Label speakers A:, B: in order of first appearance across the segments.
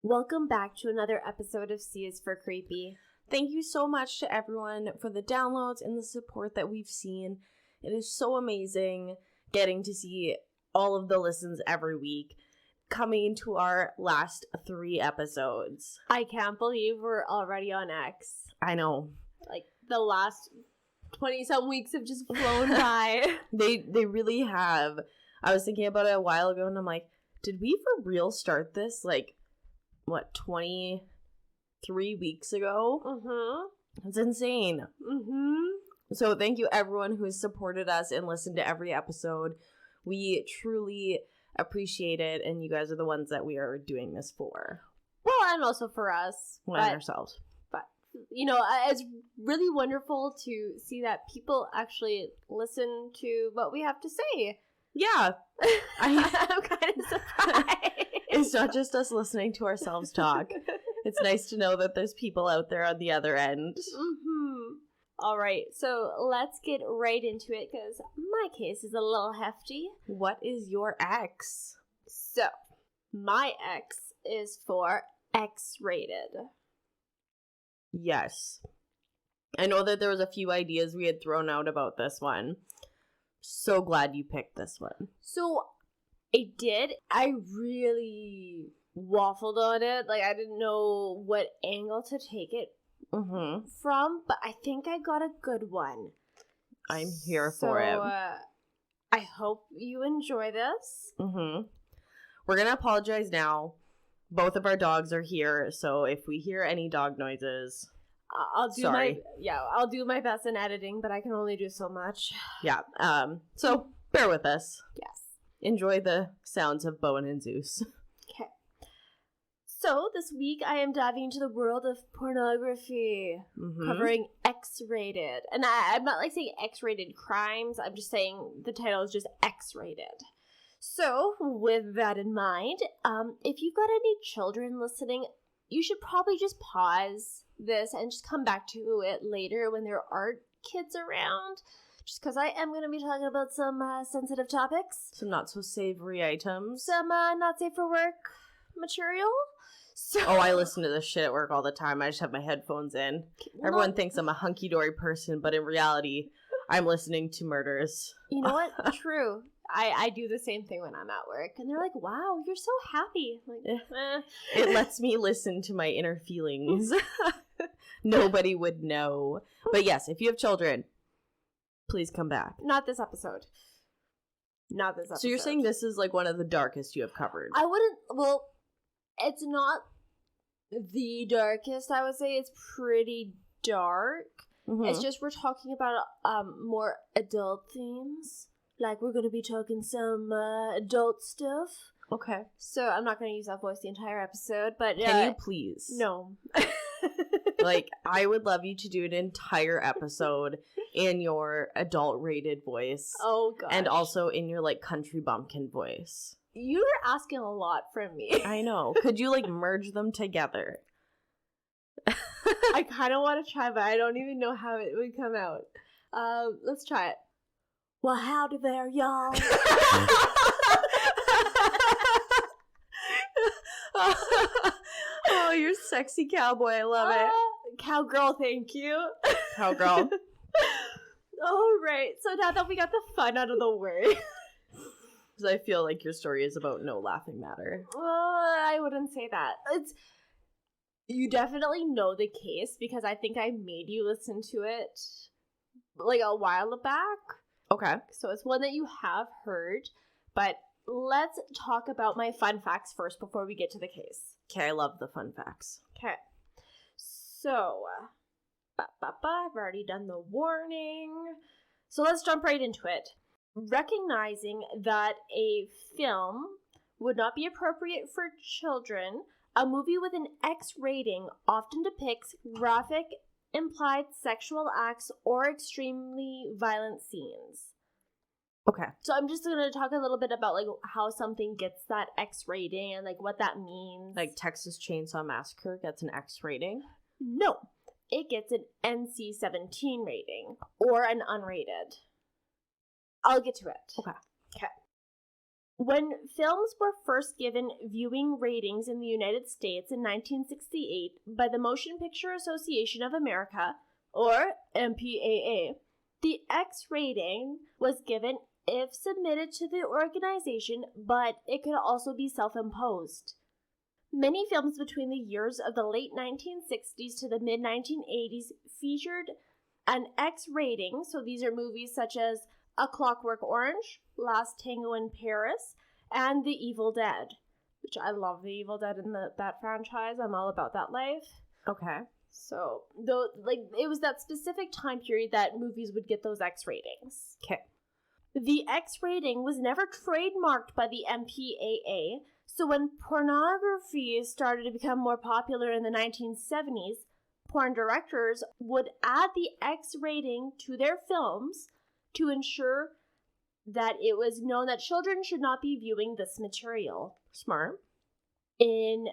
A: Welcome back to another episode of C is for Creepy.
B: Thank you so much to everyone for the downloads and the support that we've seen. It is so amazing getting to see all of the listens every week coming to our last 3 episodes.
A: I can't believe we're already on X.
B: I know.
A: Like, the last 20-some weeks have just flown by.
B: They really have. I was thinking about it a while ago, and I'm like, did we for real start this, 23 weeks ago?
A: Mm-hmm.
B: It's insane.
A: Mm-hmm.
B: So thank you everyone who has supported us and listened to every episode. We truly appreciate it, and you guys are the ones that we are doing this for.
A: Well, and also for us.
B: And ourselves.
A: But, it's really wonderful to see that people actually listen to what we have to say.
B: Yeah.
A: I'm kind of surprised.
B: It's not just us listening to ourselves talk. It's nice to know that there's people out there on the other end.
A: Mm-hmm. All right, so let's get right into it because my case is a little hefty.
B: What is your X?
A: So, my X is for X-rated.
B: Yes. I know that there was a few ideas we had thrown out about this one. So glad you picked this one.
A: So, I did. I really waffled on it. I didn't know what angle to take it from, but I think I got a good one.
B: I'm here for it.
A: I hope you enjoy this.
B: We're going to apologize now. Both of our dogs are here, so if we hear any dog noises...
A: I'll do my best in editing, but I can only do so much.
B: Yeah. So bear with us.
A: Yes.
B: Enjoy the sounds of Bowen and Zeus.
A: Okay. So this week I am diving into the world of pornography, covering X-rated, and I'm not saying X-rated crimes. I'm just saying the title is just X-rated. So with that in mind, if you've got any children listening, you should probably just pause this and just come back to it later when there aren't kids around, just because I am going to be talking about some sensitive topics,
B: some not so savory items,
A: some not safe for work material. So
B: I listen to this shit at work all the time. I just have my headphones in. Everyone thinks I'm a hunky-dory person, but in reality I'm listening to murders.
A: You know what? True. I do the same thing when I'm at work, and they're like, wow, you're so happy.
B: It lets me listen to my inner feelings. Nobody would know. But yes, if you have children, please come back.
A: Not this episode.
B: So you're saying this is one of the darkest you have covered?
A: It's not the darkest, I would say. It's pretty dark. It's just we're talking about more adult themes. We're going to be talking some adult stuff.
B: Okay.
A: So I'm not going to use that voice the entire episode, but...
B: Can you please?
A: No.
B: I would love you to do an entire episode in your adult-rated voice.
A: Oh, gosh.
B: And also in your, country bumpkin voice.
A: You're asking a lot from me.
B: I know. Could you, merge them together?
A: I kind of want to try, but I don't even know how it would come out. Let's try it. Well, howdy there, y'all.
B: Oh, you're sexy cowboy. I love it.
A: Cowgirl, thank you.
B: Cowgirl.
A: All right. So now that we got the fun out of the way.
B: Because I feel like your story is about no laughing matter.
A: I wouldn't say that. You definitely know the case because I think I made you listen to it a while back.
B: Okay.
A: So it's one that you have heard, but let's talk about my fun facts first before we get to the case.
B: Okay, I love the fun facts.
A: Okay. So, I've already done the warning. So let's jump right into it. Recognizing that a film would not be appropriate for children, a movie with an X rating often depicts graphic, implied sexual acts or extremely violent scenes.
B: Okay.
A: So I'm just going to talk a little bit about how something gets that X rating and what that means.
B: Texas Chainsaw Massacre gets an X rating?
A: No. It gets an NC-17 rating or an unrated. I'll get to it.
B: Okay.
A: When films were first given viewing ratings in the United States in 1968 by the Motion Picture Association of America, or MPAA, the X rating was given if submitted to the organization, but it could also be self-imposed. Many films between the years of the late 1960s to the mid-1980s featured an X rating, so these are movies such as A Clockwork Orange, Last Tango in Paris, and The Evil Dead, which I love The Evil Dead in that franchise. I'm all about that life.
B: Okay.
A: So, though, it was that specific time period that movies would get those X ratings.
B: Okay.
A: The X rating was never trademarked by the MPAA, so when pornography started to become more popular in the 1970s, porn directors would add the X rating to their films to ensure that it was known that children should not be viewing this material.
B: Smart.
A: In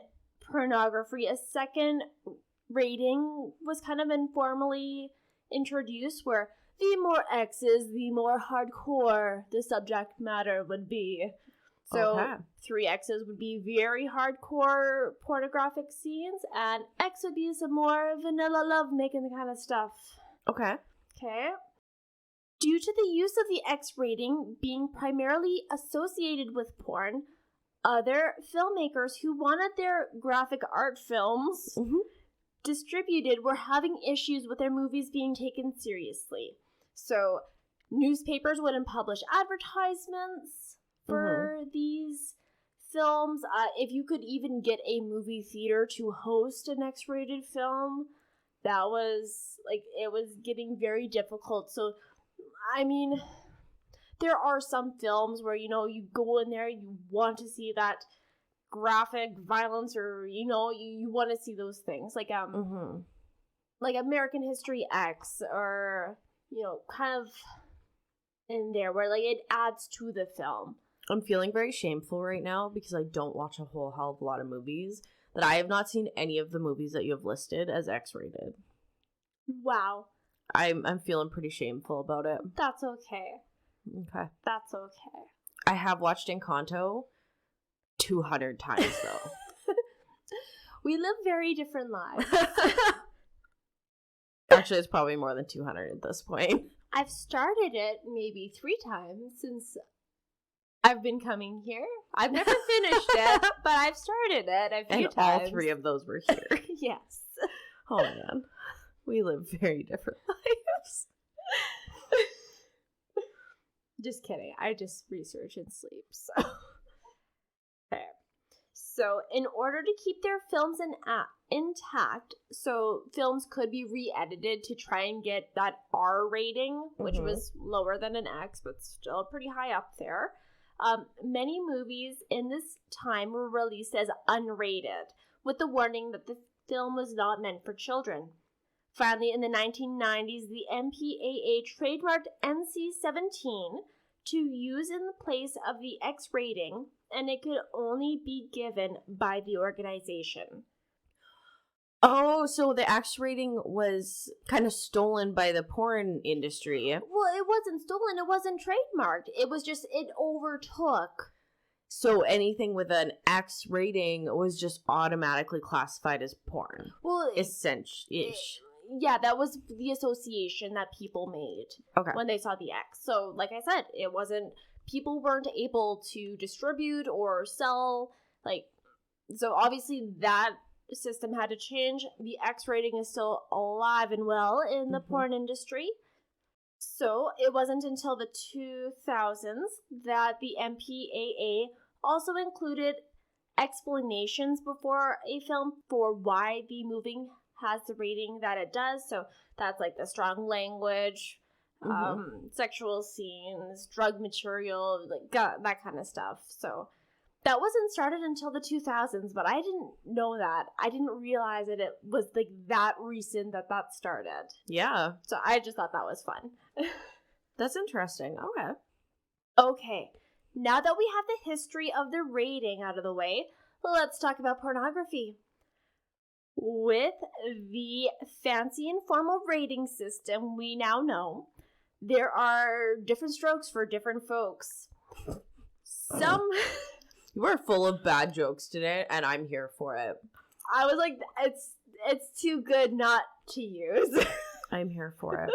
A: pornography, a second rating was kind of informally introduced, where the more X's, the more hardcore the subject matter would be. So 3 X's would be very hardcore pornographic scenes, and X would be some more vanilla love-making kind of stuff.
B: Okay.
A: Due to the use of the X rating being primarily associated with porn, other filmmakers who wanted their graphic art films distributed were having issues with their movies being taken seriously. So newspapers wouldn't publish advertisements for these films. If you could even get a movie theater to host an X-rated film, that was, it was getting very difficult. So, I mean, there are some films where, you go in there, you want to see that graphic violence, or, you want to see those things. Like American History X, or, kind of in there where, it adds to the film.
B: I'm feeling very shameful right now because I don't watch a whole hell of a lot of movies, that I have not seen any of the movies that you have listed as X-rated.
A: Wow.
B: I'm feeling pretty shameful about it.
A: That's okay.
B: Okay.
A: That's okay.
B: I have watched Encanto 200 times, though.
A: We live very different lives.
B: Actually, it's probably more than 200 at this point.
A: I've started it maybe 3 times since I've been coming here. I've never finished it, but I've started it a few times.
B: All 3 of those were here.
A: Yes.
B: Oh, man. We live very different lives.
A: Just kidding. I just research and sleep, so. Okay. So, in order to keep their films intact, so films could be re-edited to try and get that R rating, which was lower than an X, but still pretty high up there. Many movies in this time were released as unrated, with the warning that the film was not meant for children. Finally, in the 1990s, the MPAA trademarked NC-17 to use in the place of the X rating, and it could only be given by the organization.
B: Oh, so the X rating was kind of stolen by the porn industry.
A: Well, it wasn't stolen. It wasn't trademarked. It was just, it overtook.
B: So anything with an X rating was just automatically classified as porn.
A: Well,
B: essentially-ish.
A: Yeah, that was the association that people made when they saw the X. So, like I said, it wasn't, people weren't able to distribute or sell, so obviously that system had to change. The X rating is still alive and well in the porn industry. So, it wasn't until the 2000s that the MPAA also included explanations before a film for why the movie has the rating that it does. So that's the strong language, sexual scenes, drug material, that kind of stuff. So that wasn't started until the 2000s, but I didn't know that. I didn't realize that it was that recent that started.
B: Yeah.
A: So I just thought that was fun.
B: That's interesting.
A: Okay. Now that we have the history of the rating out of the way, let's talk about pornography. With the fancy and formal rating system we now know, there are different strokes for different folks. some...
B: You are full of bad jokes today, and I'm here for it.
A: I was like, it's too good not to use.
B: I'm here for it.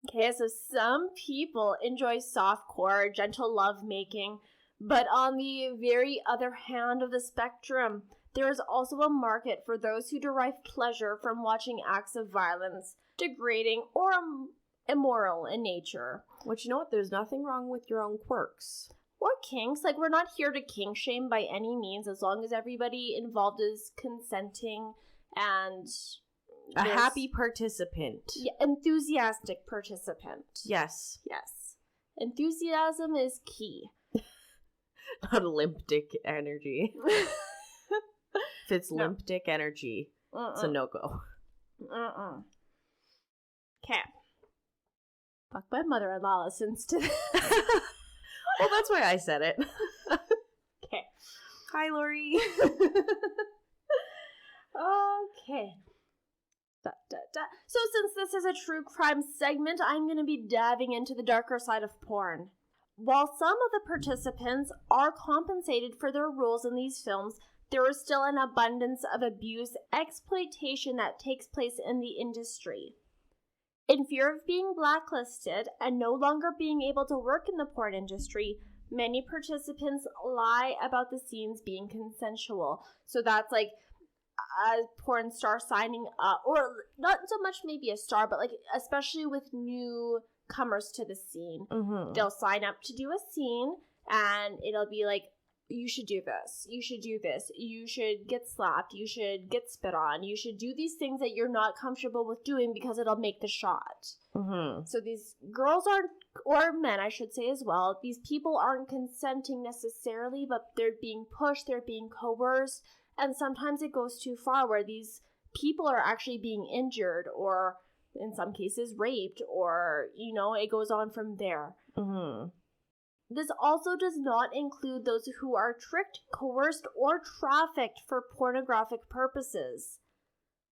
A: Okay, so some people enjoy softcore, gentle lovemaking, but on the very other hand of the spectrum, there is also a market for those who derive pleasure from watching acts of violence, degrading, or immoral in nature.
B: Which, you know what? There's nothing wrong with your own quirks.
A: Or kinks. Like, we're not here to kink shame by any means, as long as everybody involved is consenting and...
B: A happy participant.
A: Yeah, enthusiastic participant.
B: Yes.
A: Yes. Enthusiasm is key.
B: Not limp dick energy. If it's limp dick energy, it's a no-go.
A: Okay. Fuck, my mother-in-law listens to this.
B: Well, that's why I said it.
A: Okay.
B: Hi, Lori.
A: Okay. So since this is a true crime segment, I'm going to be diving into the darker side of porn. While some of the participants are compensated for their roles in these films, there is still an abundance of abuse, exploitation that takes place in the industry. In fear of being blacklisted and no longer being able to work in the porn industry, many participants lie about the scenes being consensual. So that's like a porn star signing up, or not so much maybe a star, but like especially with newcomers to the scene, they'll sign up to do a scene and it'll be like, you should do this, you should do this, you should get slapped, you should get spit on, you should do these things that you're not comfortable with doing because it'll make the shot. So these girls aren't, or men I should say as well, these people aren't consenting necessarily, but they're being pushed, they're being coerced, and sometimes it goes too far where these people are actually being injured or in some cases raped, or, you know, it goes on from there. This also does not include those who are tricked, coerced, or trafficked for pornographic purposes.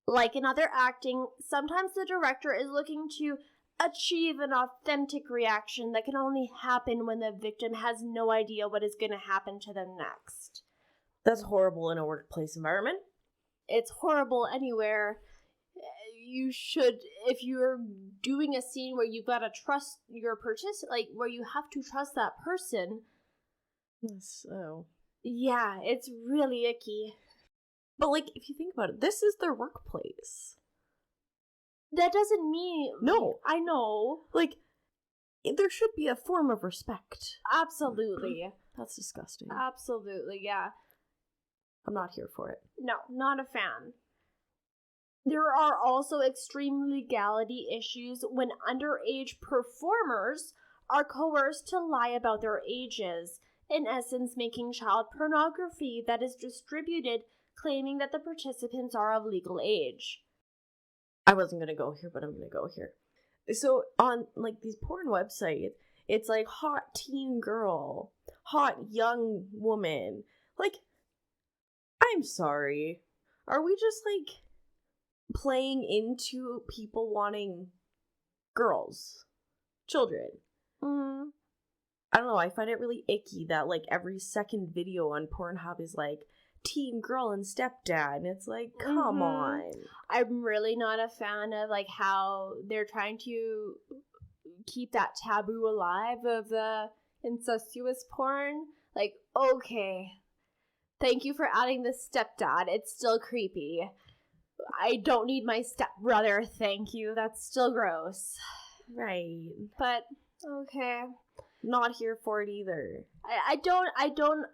A: Like in other acting, sometimes the director is looking to achieve an authentic reaction that can only happen when the victim has no idea what is going to happen to them next.
B: That's horrible in a workplace environment.
A: It's horrible anywhere. You should, if you're doing a scene where you've got to trust your participant, like where you have to trust that person.
B: So.
A: Yeah, it's really icky.
B: But like, if you think about it, this is their workplace.
A: That doesn't mean...
B: No.
A: I know.
B: Like, there should be a form of respect.
A: Absolutely.
B: That's disgusting.
A: Absolutely, yeah.
B: I'm not here for it.
A: No, not a fan. There are also extreme legality issues when underage performers are coerced to lie about their ages, in essence making child pornography that is distributed claiming that the participants are of legal age.
B: I wasn't going to go here, but I'm going to go here. So on like these porn websites, it's like hot teen girl, hot young woman. Like, I'm sorry. Are we just like playing into people wanting girls, children? I don't know, I find it really icky that like every second video on Pornhub is like teen girl and stepdad, and it's like, come on.
A: I'm really not a fan of like how they're trying to keep that taboo alive of the incestuous porn. Like, okay, thank you for adding the stepdad, it's still creepy. I don't need my stepbrother, thank you. That's still gross.
B: Right.
A: But, okay.
B: Not here for it either.
A: I don't...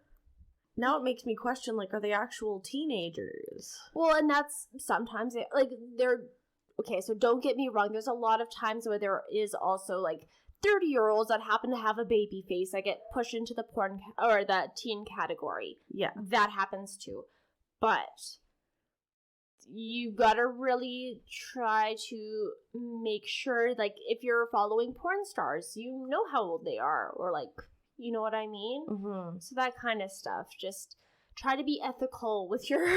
B: Now it makes me question, like, are they actual teenagers?
A: Well, and that's sometimes, they're... Okay, so don't get me wrong. There's a lot of times where there is also, like, 30-year-olds that happen to have a baby face that get pushed into the porn or the teen category.
B: Yeah.
A: That happens too. But you gotta really try to make sure, like, if you're following porn stars, you know how old they are, or, like, you know what I mean? So that kind of stuff. Just try to be ethical with your...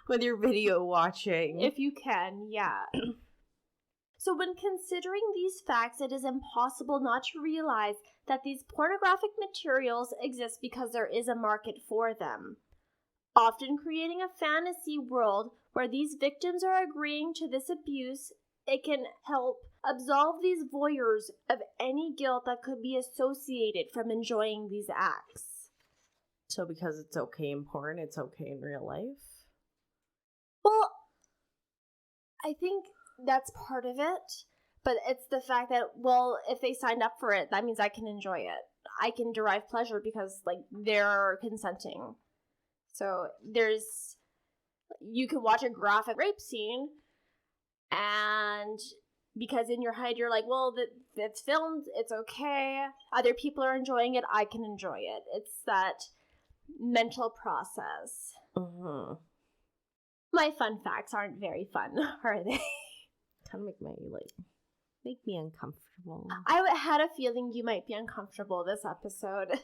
B: with your video watching.
A: If you can, yeah. So when considering these facts, it is impossible not to realize that these pornographic materials exist because there is a market for them, often creating a fantasy world where these victims are agreeing to this abuse. It can help absolve these voyeurs of any guilt that could be associated from enjoying these acts.
B: So because it's okay in porn, it's okay in real life?
A: Well, I think that's part of it, but it's the fact that, well, if they signed up for it, that means I can enjoy it. I can derive pleasure because, like, they're consenting. So you can watch a graphic rape scene, and because in your head you're like, well, it's filmed, it's okay, other people are enjoying it, I can enjoy it. It's that mental process.
B: Mm-hmm.
A: My fun facts aren't very fun, are they?
B: Kind of make me uncomfortable.
A: I had a feeling you might be uncomfortable this episode.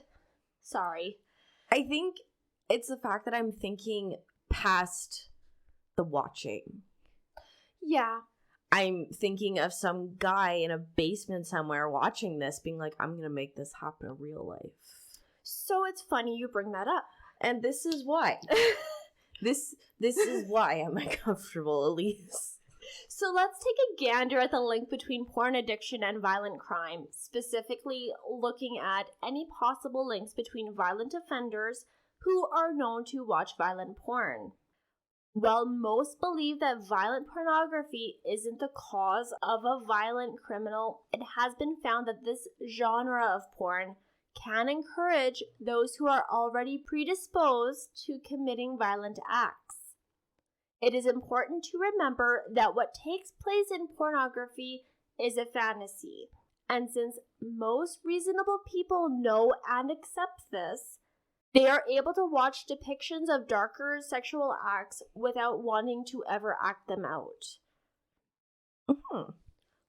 A: Sorry.
B: I think it's the fact that I'm thinking past the watching.
A: Yeah.
B: I'm thinking of some guy in a basement somewhere watching this being like, I'm going to make this happen in real life.
A: So it's funny you bring that up.
B: And this is why. This is why I'm uncomfortable, Elyse.
A: So let's take a gander at the link between porn addiction and violent crime, specifically looking at any possible links between violent offenders who are known to watch violent porn. While most believe that violent pornography isn't the cause of a violent criminal, it has been found that this genre of porn can encourage those who are already predisposed to committing violent acts. It is important to remember that what takes place in pornography is a fantasy, and since most reasonable people know and accept this, they are able to watch depictions of darker sexual acts without wanting to ever act them out.
B: Mm-hmm.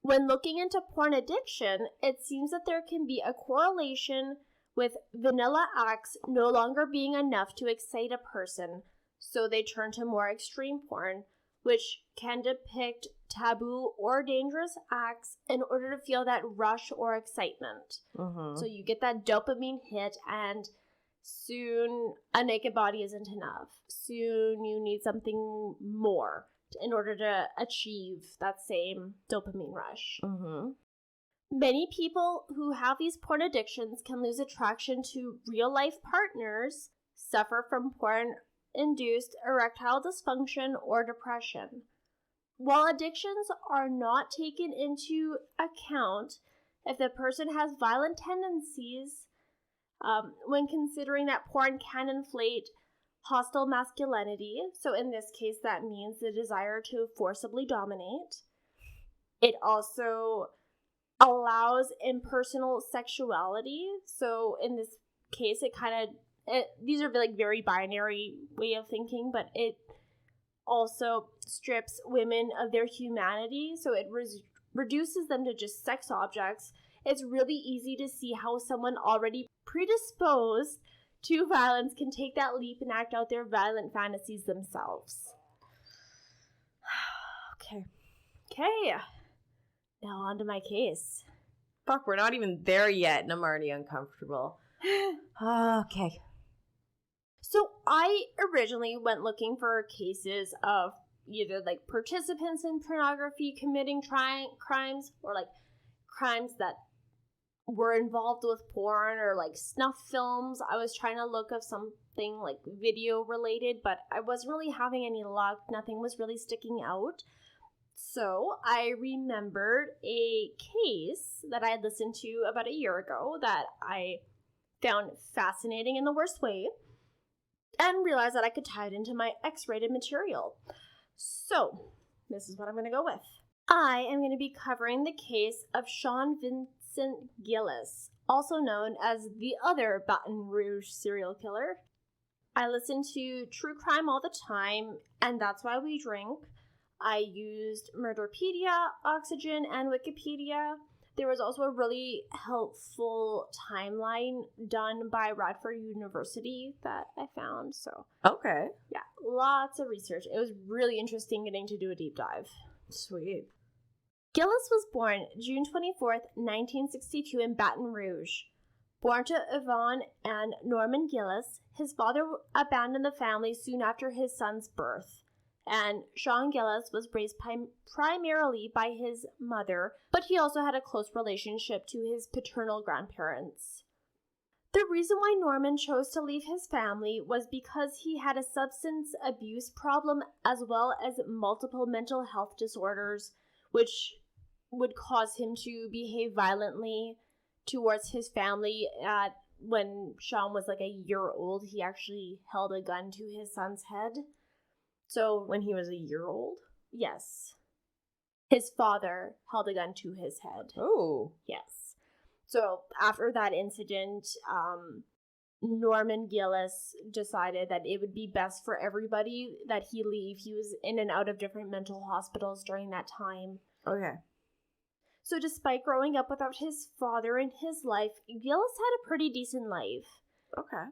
A: When looking into porn addiction, it seems that there can be a correlation with vanilla acts no longer being enough to excite a person, so they turn to more extreme porn, which can depict taboo or dangerous acts in order to feel that rush or excitement.
B: Mm-hmm.
A: So you get that dopamine hit, and soon a naked body isn't enough. Soon you need something more in order to achieve that same dopamine rush.
B: Mm-hmm.
A: Many people who have these porn addictions can lose attraction to real-life partners, suffer from porn-induced erectile dysfunction or depression. While addictions are not taken into account if the person has violent tendencies, when considering that porn can inflate hostile masculinity, so in this case that means the desire to forcibly dominate. It also allows impersonal sexuality, so in this case these are like very binary way of thinking, but it also strips women of their humanity, so it reduces them to just sex objects. It's really easy to see how someone already predisposed to violence can take that leap and act out their violent fantasies themselves. Okay. Now on to my case.
B: Fuck, we're not even there yet, and I'm already uncomfortable. Okay.
A: So I originally went looking for cases of either like participants in pornography committing crimes, or like crimes that were involved with porn, or like snuff films. I was trying to look of something like video related, but I wasn't really having any luck. Nothing was really sticking out. So I remembered a case that I had listened to about a year ago that I found fascinating in the worst way, and realized that I could tie it into my X-rated material. So this is what I'm going to go with. I am going to be covering the case of Sean Vincent Gillis, also known as the other Baton Rouge serial killer. I listen to true crime all the time, and that's why we drink. I used Murderpedia, Oxygen, and Wikipedia. There was also a really helpful timeline done by Radford University that I found. So
B: Okay.
A: yeah, lots of research. It was really interesting getting to do a deep dive.
B: Sweet.
A: Gillis was born June 24th, 1962 in Baton Rouge. Born to Yvonne and Norman Gillis, his father abandoned the family soon after his son's birth. And Sean Gillis was raised primarily by his mother, but he also had a close relationship to his paternal grandparents. The reason why Norman chose to leave his family was because he had a substance abuse problem as well as multiple mental health disorders, which would cause him to behave violently towards his family. When Sean was like a year old, he actually held a gun to his son's head. So
B: When he was a year old?
A: yes, his father held a gun to his head.
B: Oh.
A: Yes. So after that incident, Norman Gillis decided that it would be best for everybody that he leave. He was in and out of different mental hospitals during that time.
B: Okay.
A: So despite growing up without his father in his life, Gillis had a pretty decent life.
B: Okay.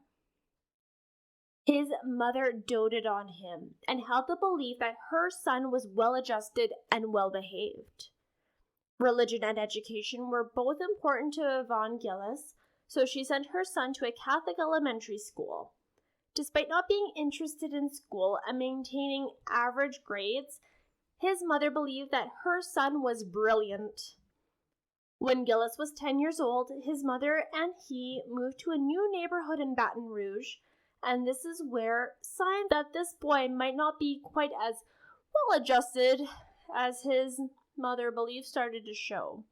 A: His mother doted on him and held the belief that her son was well-adjusted and well-behaved. Religion and education were both important to Yvonne Gillis, so she sent her son to a Catholic elementary school. Despite not being interested in school and maintaining average grades, his mother believed that her son was brilliant. When Gillis was 10 years old, his mother and he moved to a new neighborhood in Baton Rouge, and this is where signs that this boy might not be quite as well-adjusted as his mother believed started to show.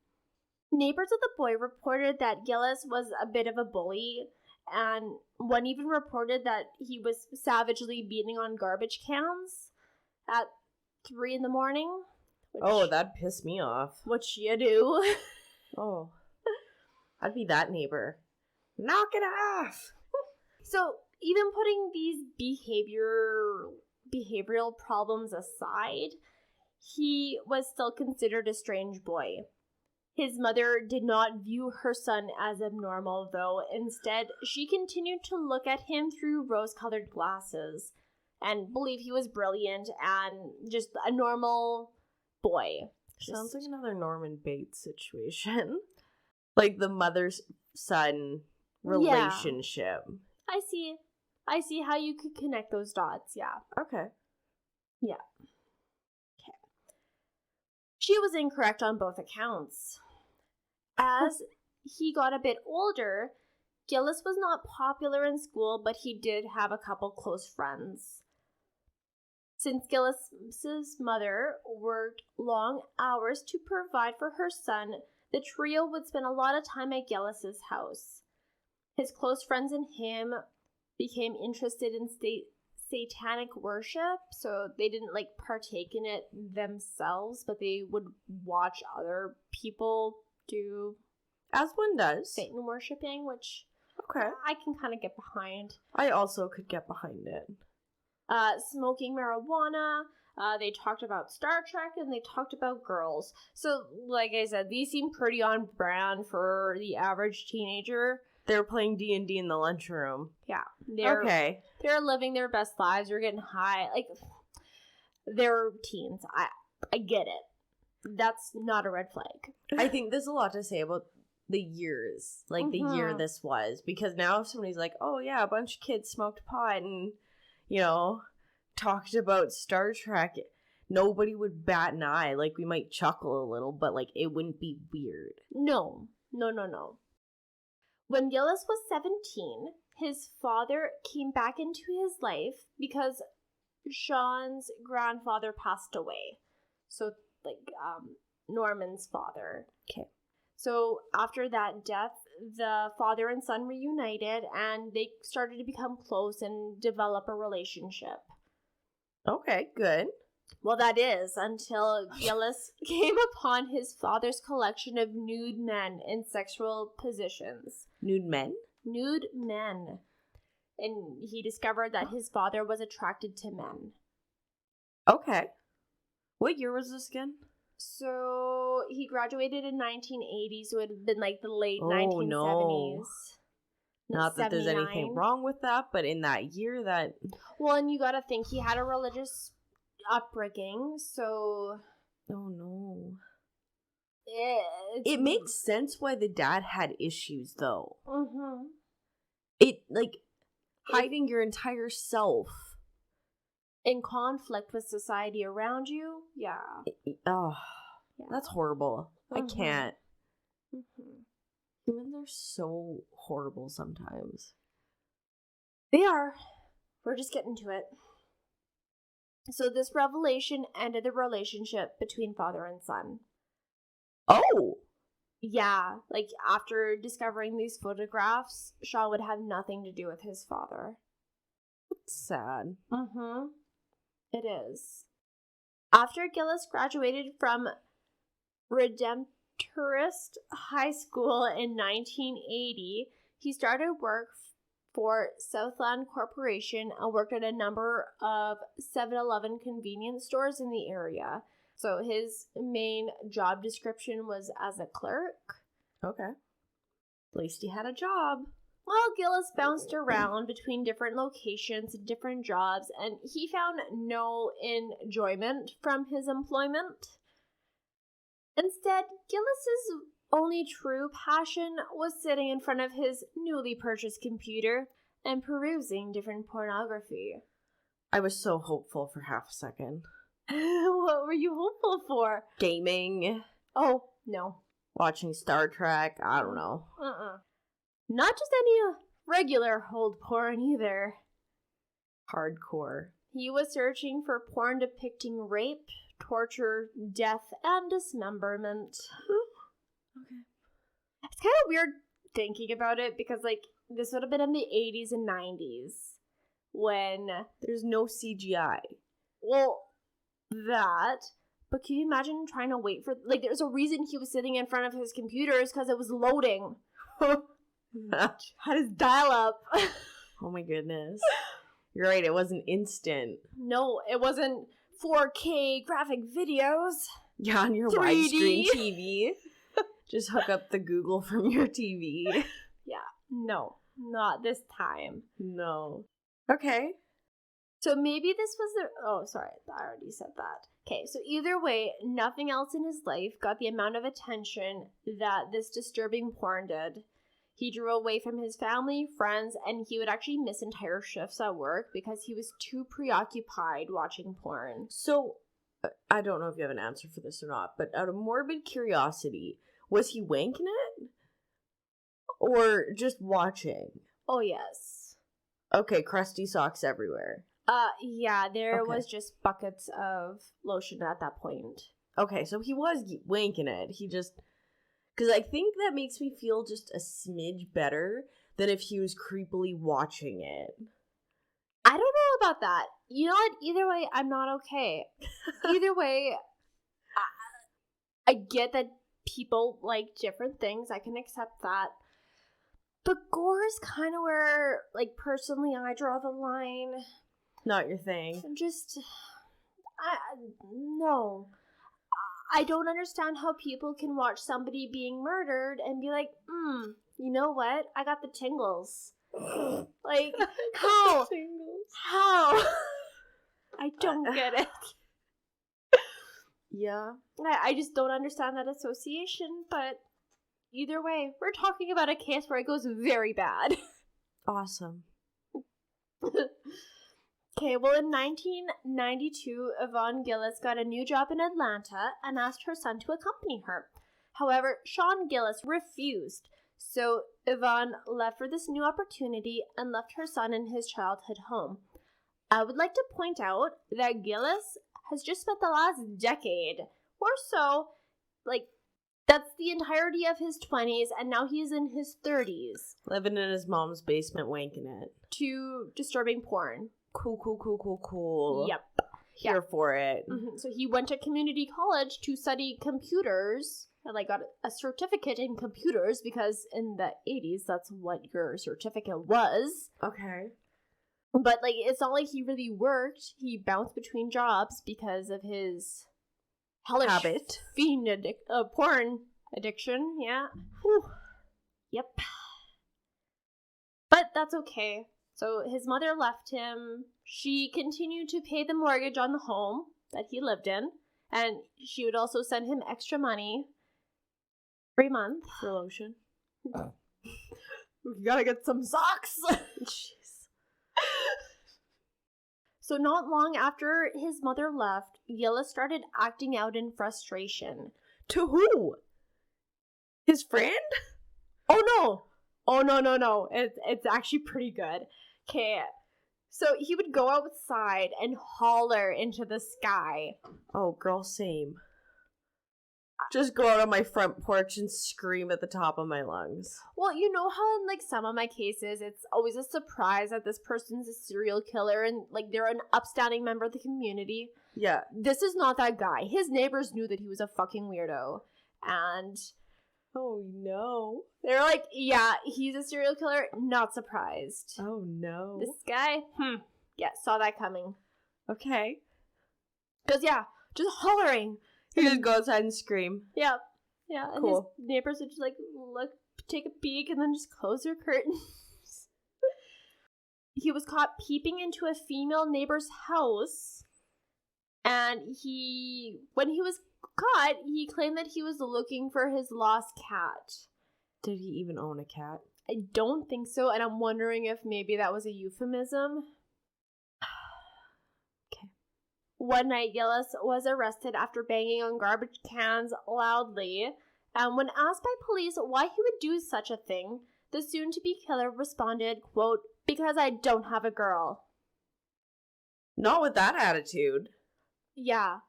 A: Neighbors of the boy reported that Gillis was a bit of a bully, and one even reported that he was savagely beating on garbage cans at 3 in the morning.
B: Oh, that'd piss me off.
A: Which you do.
B: Oh. I'd be that neighbor. Knock it off!
A: So, even putting these behavioral problems aside, he was still considered a strange boy. His mother did not view her son as abnormal, though. Instead, she continued to look at him through rose-colored glasses and believed he was brilliant and just a normal boy.
B: Sounds like another Norman Bates situation. Like the mother-son relationship.
A: Yeah. I see how you could connect those dots, yeah.
B: Okay.
A: Yeah. Okay. She was incorrect on both accounts. As he got a bit older, Gillis was not popular in school, but he did have a couple close friends. Since Gillis's mother worked long hours to provide for her son, the trio would spend a lot of time at Gillis's house. His close friends and him became interested in satanic worship, so they didn't partake in it themselves, but they would watch other people do
B: As one does.
A: Satan worshiping, which
B: Okay.
A: I can kind of get behind.
B: I also could get behind it.
A: Smoking marijuana, they talked about Star Trek, and they talked about girls. So, like I said, these seem pretty on brand for the average teenager.
B: They're playing D&D in the lunchroom.
A: Yeah. They're living their best lives. They're getting high. They're teens. I get it. That's not a red flag.
B: I think there's a lot to say about the years, the year this was, because now if somebody's like, oh yeah, a bunch of kids smoked pot and, talked about Star Trek, nobody would bat an eye. We might chuckle a little, but it wouldn't be weird.
A: No. When Gillis was 17, his father came back into his life because Sean's grandfather passed away. So, Norman's father.
B: Okay.
A: So, after that death, the father and son reunited, and they started to become close and develop a relationship.
B: Okay, good.
A: Well, that is until Gillis came upon his father's collection of nude men in sexual positions.
B: Nude men?
A: Nude men. And he discovered that his father was attracted to men.
B: Okay. What year was this again?
A: So, he graduated in 1980, so it had been the late 1970s.
B: No. Not that there's anything wrong with that, but in that year that...
A: Well, and you gotta think, he had a religious upbringing, so...
B: Oh, no. It makes sense why the dad had issues, though.
A: Mm-hmm.
B: It, like, hiding your entire self.
A: In conflict with society around you? Yeah.
B: Oh, that's horrible. I can't.
A: Mm-hmm.
B: Humans are so horrible sometimes.
A: They are. We're just getting to it. So this revelation ended the relationship between father and son.
B: Oh!
A: Yeah, like after discovering these photographs, Sean would have nothing to do with his father.
B: That's sad.
A: Mm-hmm. It is. After Gillis graduated from Redemptorist High School in 1980, he started work for Southland Corporation and worked at a number of 7-Eleven convenience stores in the area. So his main job description was as a clerk.
B: Okay. At least he had a job.
A: Well, Gillis bounced around between different locations and different jobs, and he found no enjoyment from his employment. Instead, Gillis's only true passion was sitting in front of his newly purchased computer and perusing different pornography.
B: I was so hopeful for half a second.
A: What were you hopeful for?
B: Gaming.
A: Oh, no.
B: Watching Star Trek. I don't know.
A: Not just any regular old porn either.
B: Hardcore.
A: He was searching for porn depicting rape, torture, death, and dismemberment.
B: Okay.
A: It's kind of weird thinking about it because, like, this would have been in the 80s and 90s when...
B: There's no CGI.
A: Well, that... But can you imagine trying to wait for... Like, there's a reason he was sitting in front of his computer is because it was loading. Had his dial-up.
B: Oh my goodness. You're right, it wasn't instant.
A: No, it wasn't 4K graphic videos.
B: Yeah, on your
A: 3D.
B: widescreen TV. Just hook up the Google from your TV.
A: Yeah, no, not this time.
B: No. Okay.
A: So maybe this was the... Oh, sorry, I already said that. Okay, so either way, nothing else in his life got the amount of attention that this disturbing porn did. He drew away from his family, friends, and he would actually miss entire shifts at work because he was too preoccupied watching porn.
B: So, I don't know if you have an answer for this or not, but out of morbid curiosity, was he wanking it? Or just watching?
A: Oh, yes.
B: Okay, crusty socks everywhere.
A: Yeah, there was just buckets of lotion at that point.
B: Okay, so he was wanking it. He just... Because I think that makes me feel just a smidge better than if he was creepily watching it.
A: I don't know about that. You know what? Either way, I'm not okay. Either way, I get that people like different things. I can accept that. But gore is kind of where, like, personally, I draw the line.
B: Not your thing.
A: No. I don't understand how people can watch somebody being murdered and be like, you know what? I got the tingles. Like, how? How? I don't get it.
B: Yeah.
A: I just don't understand that association, but either way, we're talking about a case where it goes very bad.
B: Awesome.
A: Okay, well, in 1992, Yvonne Gillis got a new job in Atlanta and asked her son to accompany her. However, Sean Gillis refused, so Yvonne left for this new opportunity and left her son in his childhood home. I would like to point out that Gillis has just spent the last decade or so, like, that's the entirety of his 20s, and now he's in his 30s.
B: Living in his mom's basement wanking it.
A: To disturbing porn.
B: Cool.
A: Yep.
B: Here for it.
A: Mm-hmm. So he went to community college to study computers and like got a certificate in computers because in the 80s that's what your certificate was.
B: Okay.
A: But like it's not like he really worked. He bounced between jobs because of his hellish
B: habit.
A: Fiend porn addiction. Yeah. Whew. Yep. But that's okay. So his mother left him. She continued to pay the mortgage on the home that he lived in, and she would also send him extra money. every month.
B: For lotion.
A: We gotta get some socks.
B: Jeez.
A: So not long after his mother left, Gillis started acting out in frustration.
B: To who? His friend?
A: Oh no! Oh no. It's actually pretty good. Okay. So he would go outside and holler into the sky.
B: Oh, girl, same. Just go out on my front porch and scream at the top of my lungs.
A: Well, you know how in like some of my cases, it's always a surprise that this person's a serial killer and like they're an upstanding member of the community.
B: Yeah.
A: This is not that guy. His neighbors knew that he was a fucking weirdo. And
B: oh no.
A: they're like, yeah, he's a serial killer. Not surprised.
B: Oh no.
A: This guy, yeah, saw that coming.
B: Okay.
A: Because yeah, just hollering.
B: He just go outside and scream.
A: Yeah. Yeah. And
B: cool.
A: his neighbors would just like look, take a peek, and then just close their curtains. He was caught peeping into a female neighbor's house. And when he was caught, he claimed that he was looking for his lost cat.
B: Did he even own a cat?
A: I don't think so, and I'm wondering if maybe that was a euphemism. One night, Gillis was arrested after banging on garbage cans loudly, and when asked by police why he would do such a thing, the soon-to-be killer responded, quote, "Because I don't have a girl."
B: Not with that attitude.
A: Yeah.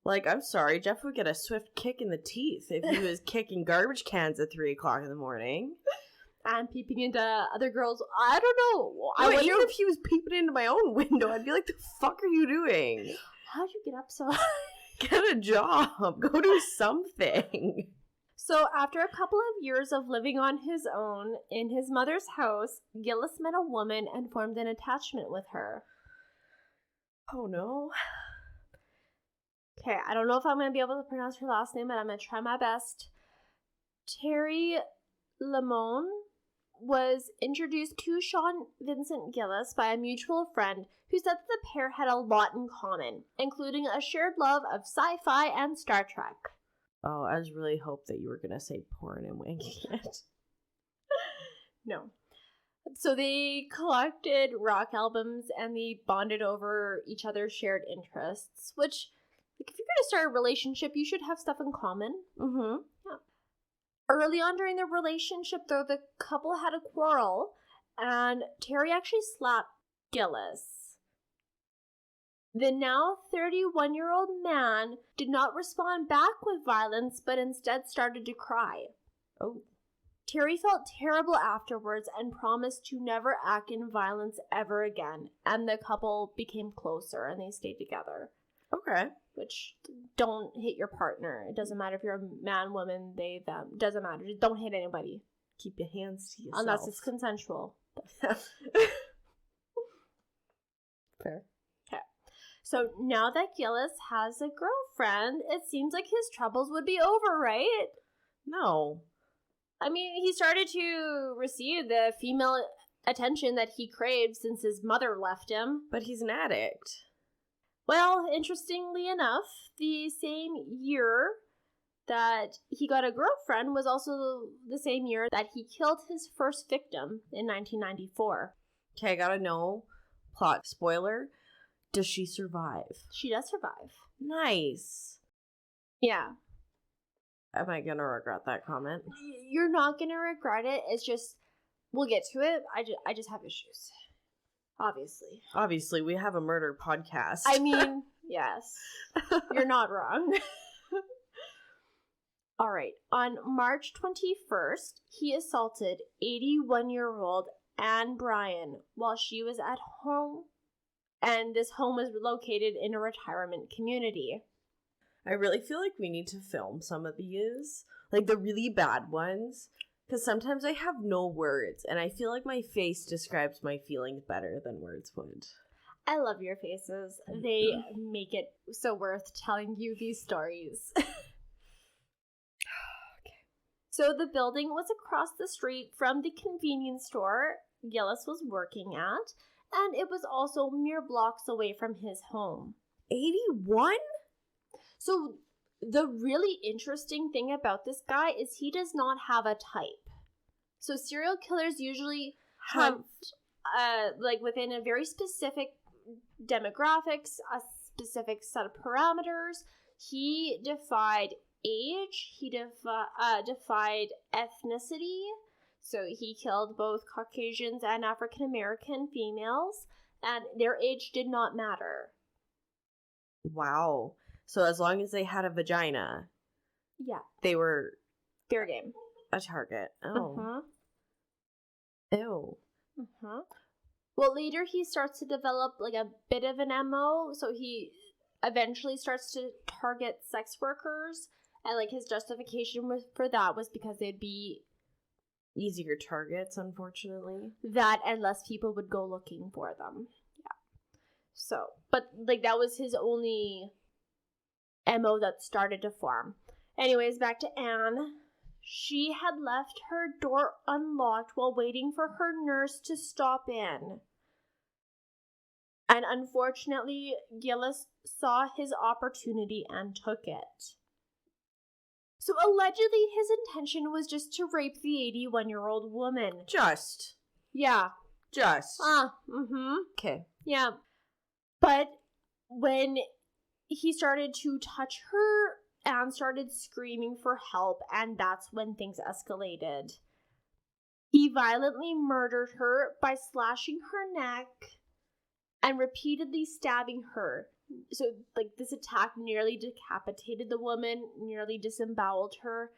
B: Like, I'm sorry, Jeff would get a swift kick in the teeth if he was kicking garbage cans at 3 o'clock in the morning.
A: And peeping into other girls. I don't know.
B: I wonder even if he was peeping into my own window, I'd be like, the fuck are you doing?
A: How'd you get up so
B: Get a job. Go do something.
A: So after a couple of years of living on his own in his mother's house, Gillis met a woman and formed an attachment with her.
B: Oh no.
A: Okay, I don't know if I'm going to be able to pronounce her last name, but I'm going to try my best. Terry Lemon was introduced to Sean Vincent Gillis by a mutual friend who said that the pair had a lot in common, including a shared love of sci-fi and Star Trek.
B: Oh, I was really hoped that you were going to say porn and wanking it.
A: No. So they collected rock albums and they bonded over each other's shared interests, which, like, if you're going to start a relationship, you should have stuff in common.
B: Mm-hmm.
A: Yeah. Early on during their relationship, though, the couple had a quarrel, and Terry actually slapped Gillis. The now 31-year-old man did not respond back with violence, but instead started to cry.
B: Oh.
A: Terry felt terrible afterwards and promised to never act in violence ever again, and the couple became closer and they stayed together.
B: Okay.
A: Which, don't hit your partner. It doesn't matter if you're a man, woman, they, them. Doesn't matter. Just don't hit anybody.
B: Keep your hands to yourself.
A: Unless it's consensual.
B: Fair.
A: Okay. So now that Gillis has a girlfriend, it seems like his troubles would be over, right?
B: No.
A: I mean, he started to receive the female attention that he craved since his mother left him.
B: But he's an addict.
A: Well, interestingly enough, the same year that he got a girlfriend was also the same year that he killed his first victim in 1994.
B: Okay, I gotta know. Plot spoiler. Does she survive?
A: She does survive.
B: Nice.
A: Yeah.
B: Am I gonna regret that comment?
A: You're not gonna regret it. It's just, we'll get to it. I just have issues. Obviously.
B: Obviously, we have a murder podcast.
A: I mean, yes. You're not wrong. All right. On March 21st, he assaulted 81-year-old Anne Bryan while she was at home. And this home was located in a retirement community.
B: I really feel like we need to film some of these. Like the really bad ones. Because sometimes I have no words, and I feel like my face describes my feelings better than words would.
A: I love your faces. They make it so worth telling you these stories. Okay. So the building was across the street from the convenience store Gillis was working at, and it was also mere blocks away from his home.
B: 81?
A: So the really interesting thing about this guy is he does not have a type. So serial killers usually have, like, within a very specific demographics, a specific set of parameters. He defied age. He defied ethnicity. So he killed both Caucasians and African American females, and their age did not matter.
B: Wow. So as long as they had a vagina,
A: yeah,
B: they were
A: fair game.
B: A target. Oh. Ew.
A: Well, later he starts to develop like a bit of an MO, so he eventually starts to target sex workers, and like his justification for that was because they'd be
B: easier targets, unfortunately.
A: That and less people would go looking for them. Yeah. So, but like that was his only MO that started to form. Anyways, back to Anne. She had left her door unlocked while waiting for her nurse to stop in. And unfortunately, Gillis saw his opportunity and took it. So allegedly, his intention was just to rape the 81-year-old woman.
B: Just.
A: Yeah.
B: Just.
A: Okay. Yeah. But when he started to touch her, Anne started screaming for help, and that's when things escalated. He violently murdered her by slashing her neck and repeatedly stabbing her. So, like, this attack nearly decapitated the woman, nearly disemboweled her.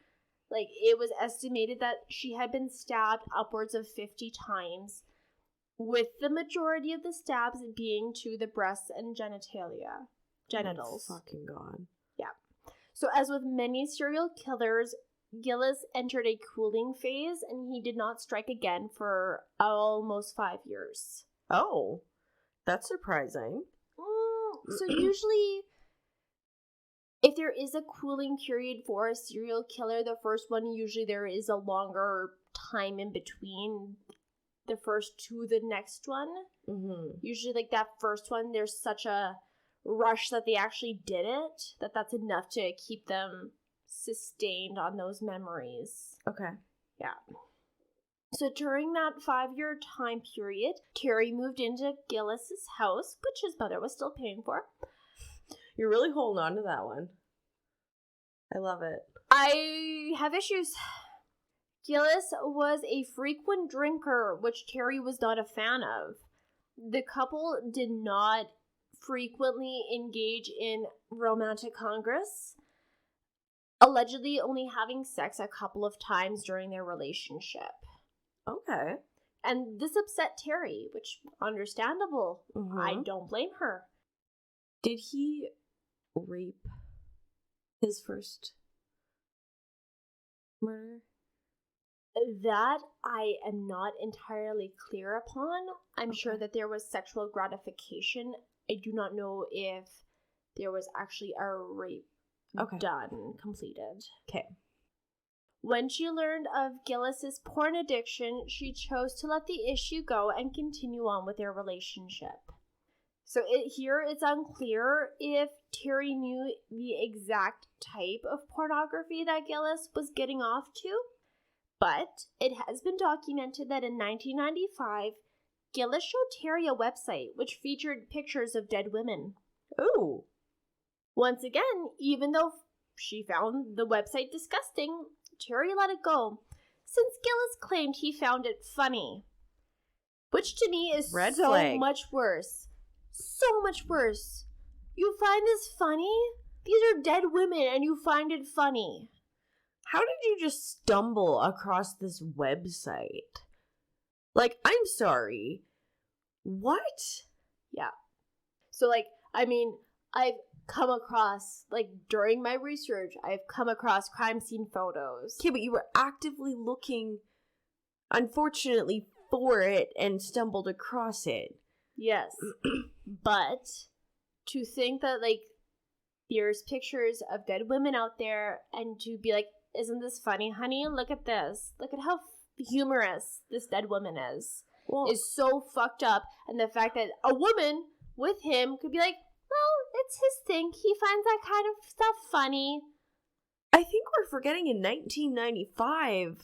A: Like, it was estimated that she had been stabbed upwards of 50 times, with the majority of the stabs being to the breasts and genitals.
B: Oh, fucking God.
A: Yeah. So, as with many serial killers, Gillis entered a cooling phase, and he did not strike again for almost 5 years.
B: Oh, that's surprising.
A: So usually, if there is a cooling period for a serial killer, the first one, usually there is a longer time in between the first to the next one. Usually, like, that first one, there's such a rush that they actually did it, that's enough to keep them sustained on those memories.
B: Okay.
A: Yeah. So during that 5-year time period, Terry moved into Gillis's house, which his mother was still paying for.
B: You're really holding on to that one. I love it.
A: I have issues. Gillis was a frequent drinker, which Terry was not a fan of. The couple did not frequently engage in romantic congress, allegedly only having sex a couple of times during their relationship.
B: Okay.
A: And this upset Terry, which, understandable. I don't blame her.
B: Did he rape his first murder?
A: That I am not entirely clear upon. I'm sure that there was sexual gratification. I do not know if there was actually a rape done, completed.
B: Okay.
A: When she learned of Gillis's porn addiction, she chose to let the issue go and continue on with their relationship. So here it's unclear if Terry knew the exact type of pornography that Gillis was getting off to, but it has been documented that in 1995, Gillis showed Terry a website which featured pictures of dead women.
B: Ooh.
A: Once again, even though she found the website disgusting, Terry let it go, since Gillis claimed he found it funny. Which to me is
B: Red
A: so
B: flag.
A: much worse. So much worse. You find this funny? These are dead women and you find it funny.
B: How did you just stumble across this website? Like, I'm sorry. What?
A: Yeah. So, like, I mean, I've come across, like, during my research, I've come across crime scene photos.
B: Okay, but you were actively looking, unfortunately, for it and stumbled across it.
A: Yes. But to think that, like, there's pictures of dead women out there and to be like, isn't this funny, honey? Look at this. Look at how humorous this dead woman is.
B: Well,
A: is so fucked up. And the fact that a woman with him could be like, Well, it's his thing. He finds that kind of stuff funny.
B: I think we're forgetting in 1995,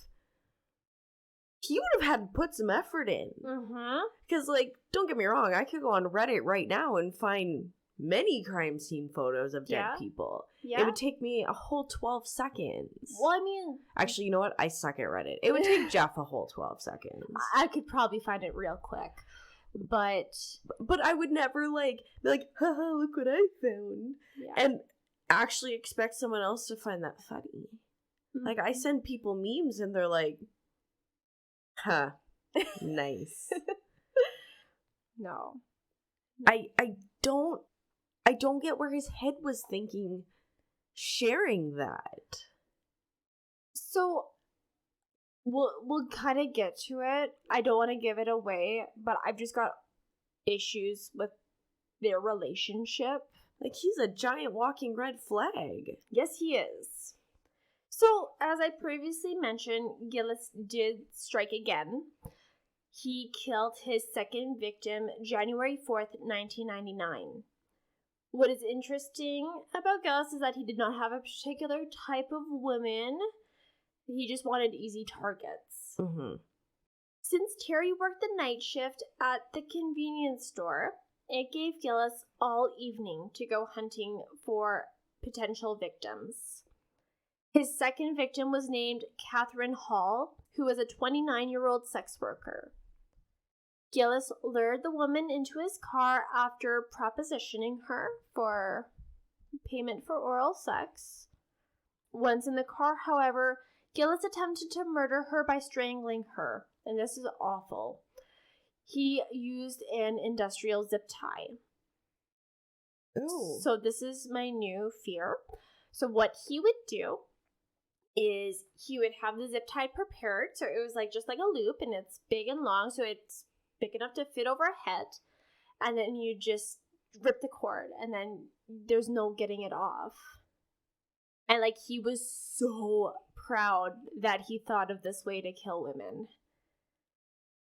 B: he would have had to put some effort in.
A: Mm-hmm.
B: Because, like, don't get me wrong, I could go on Reddit right now and find many crime scene photos of dead people. Yeah. It would take me a whole 12 seconds.
A: Well, I mean...
B: Actually, you know what? I suck at Reddit. It would take Jeff a whole 12 seconds.
A: I could probably find it real quick. But
B: I would never, like, be like, haha, look what I found. Yeah. And actually expect someone else to find that funny. Mm-hmm. Like, I send people memes and they're like, huh, nice.
A: No.
B: I don't get where his head was thinking sharing that.
A: So we'll kind of get to it. I don't want to give it away, but I've just got issues with their relationship.
B: Like, he's a giant walking red flag.
A: Yes, he is. So, as I previously mentioned, Gillis did strike again. He killed his second victim January 4th, 1999. What is interesting about Gillis is that he did not have a particular type of woman. He just wanted easy targets.
B: Mm-hmm.
A: Since Terry worked the night shift at the convenience store, it gave Gillis all evening to go hunting for potential victims. His second victim was named Catherine Hall, who was a 29-year-old sex worker. Gillis lured the woman into his car after propositioning her for payment for oral sex. Once in the car, however, Gillis attempted to murder her by strangling her, and this is awful. He used an industrial zip tie.
B: Ooh.
A: So this is my new fear. So what he would do is he would have the zip tie prepared, so it was like just like a loop, and it's big and long, so it's big enough to fit over a head, and then you just rip the cord, and then there's no getting it off. And like, he was so proud that he thought of this way to kill women.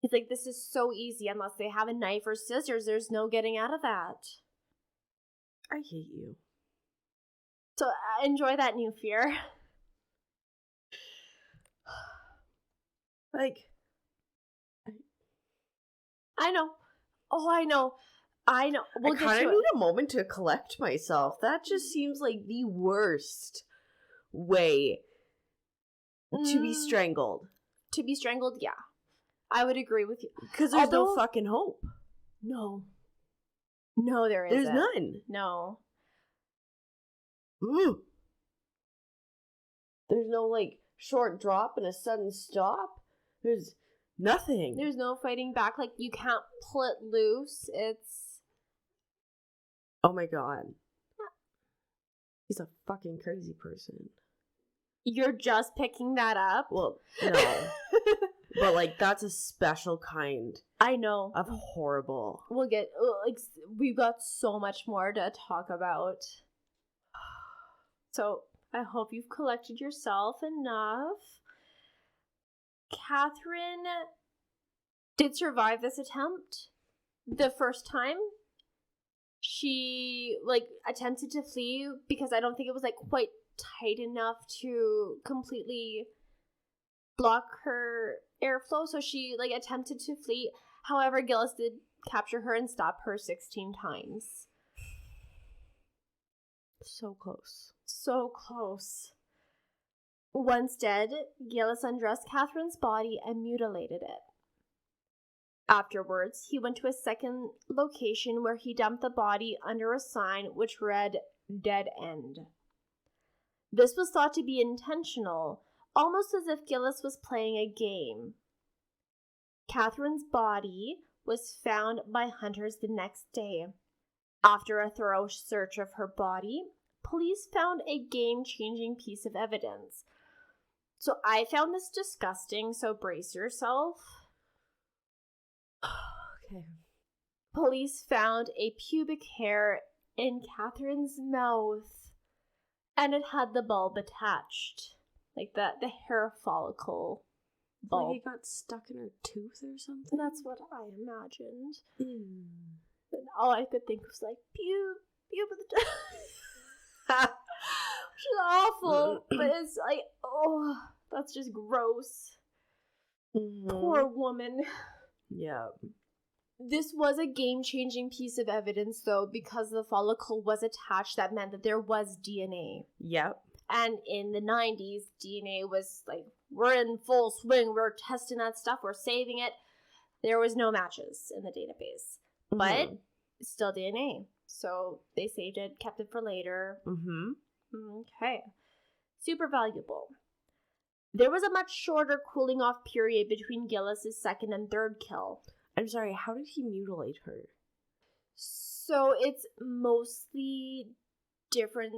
A: He's like, this is so easy. Unless they have a knife or scissors, there's no getting out of that.
B: I hate you.
A: So enjoy that new fear.
B: Like,
A: I know. Oh, I know. We'll
B: I kind of need a moment to collect myself. That just seems like the worst way to be strangled.
A: To be strangled, yeah. I would agree with you.
B: Because there's no fucking hope.
A: No. No, there isn't.
B: There's none.
A: No.
B: Ooh. There's no, like, short drop and a sudden stop. There's nothing.
A: There's no fighting back. Like, you can't pull it loose. It's...
B: Oh my god. He's a fucking crazy person.
A: You're just picking that up?
B: Well, no. But, like, that's a special kind.
A: I know.
B: Of horrible.
A: We'll get... Like, we've got so much more to talk about. So, I hope you've collected yourself enough. Catherine did survive this attempt. The first time, she, like, attempted to flee because I don't think it was, like, quite tight enough to completely block her airflow. So she, like, attempted to flee. However, Gillis did capture her and stop her 16 times.
B: So close.
A: So close. Once dead, Gillis undressed Catherine's body and mutilated it. Afterwards, he went to a second location where he dumped the body under a sign which read, "Dead End." This was thought to be intentional, almost as if Gillis was playing a game. Catherine's body was found by hunters the next day. After a thorough search of her body, police found a game-changing piece of evidence. So I found this disgusting, so brace yourself.
B: Okay.
A: Police found a pubic hair in Catherine's mouth, and it had the bulb attached. Like the hair follicle bulb.
B: Like it got stuck in her tooth or something?
A: That's what I imagined. But all I could think was like, Which is awful, but it's like, oh, that's just gross.
B: Mm-hmm.
A: Poor woman.
B: Yeah.
A: This was a game-changing piece of evidence, though, because the follicle was attached. That meant that there was DNA.
B: Yep.
A: And in the 90s, DNA was like, we're in full swing. We're testing that stuff. We're saving it. There was no matches in the database.
B: Mm-hmm.
A: But still DNA. So they saved it, kept it for later.
B: Mm-hmm.
A: Okay. Super valuable. There was a much shorter cooling off period between Gillis's second and third kill.
B: I'm sorry, how did he mutilate her?
A: So it's mostly different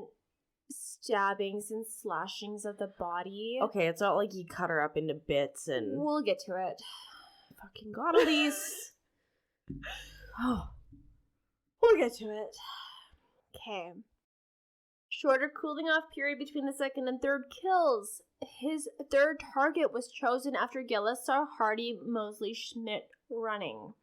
A: stabbings and slashings of the body.
B: Okay, it's not like he cut her up into bits and...
A: We'll get to it.
B: Fucking God, Elyse.
A: Oh. We'll get to it. Okay. Shorter cooling off period between the second and third kills. His third target was chosen after Gillis saw Hardy Mosley Schmidt running.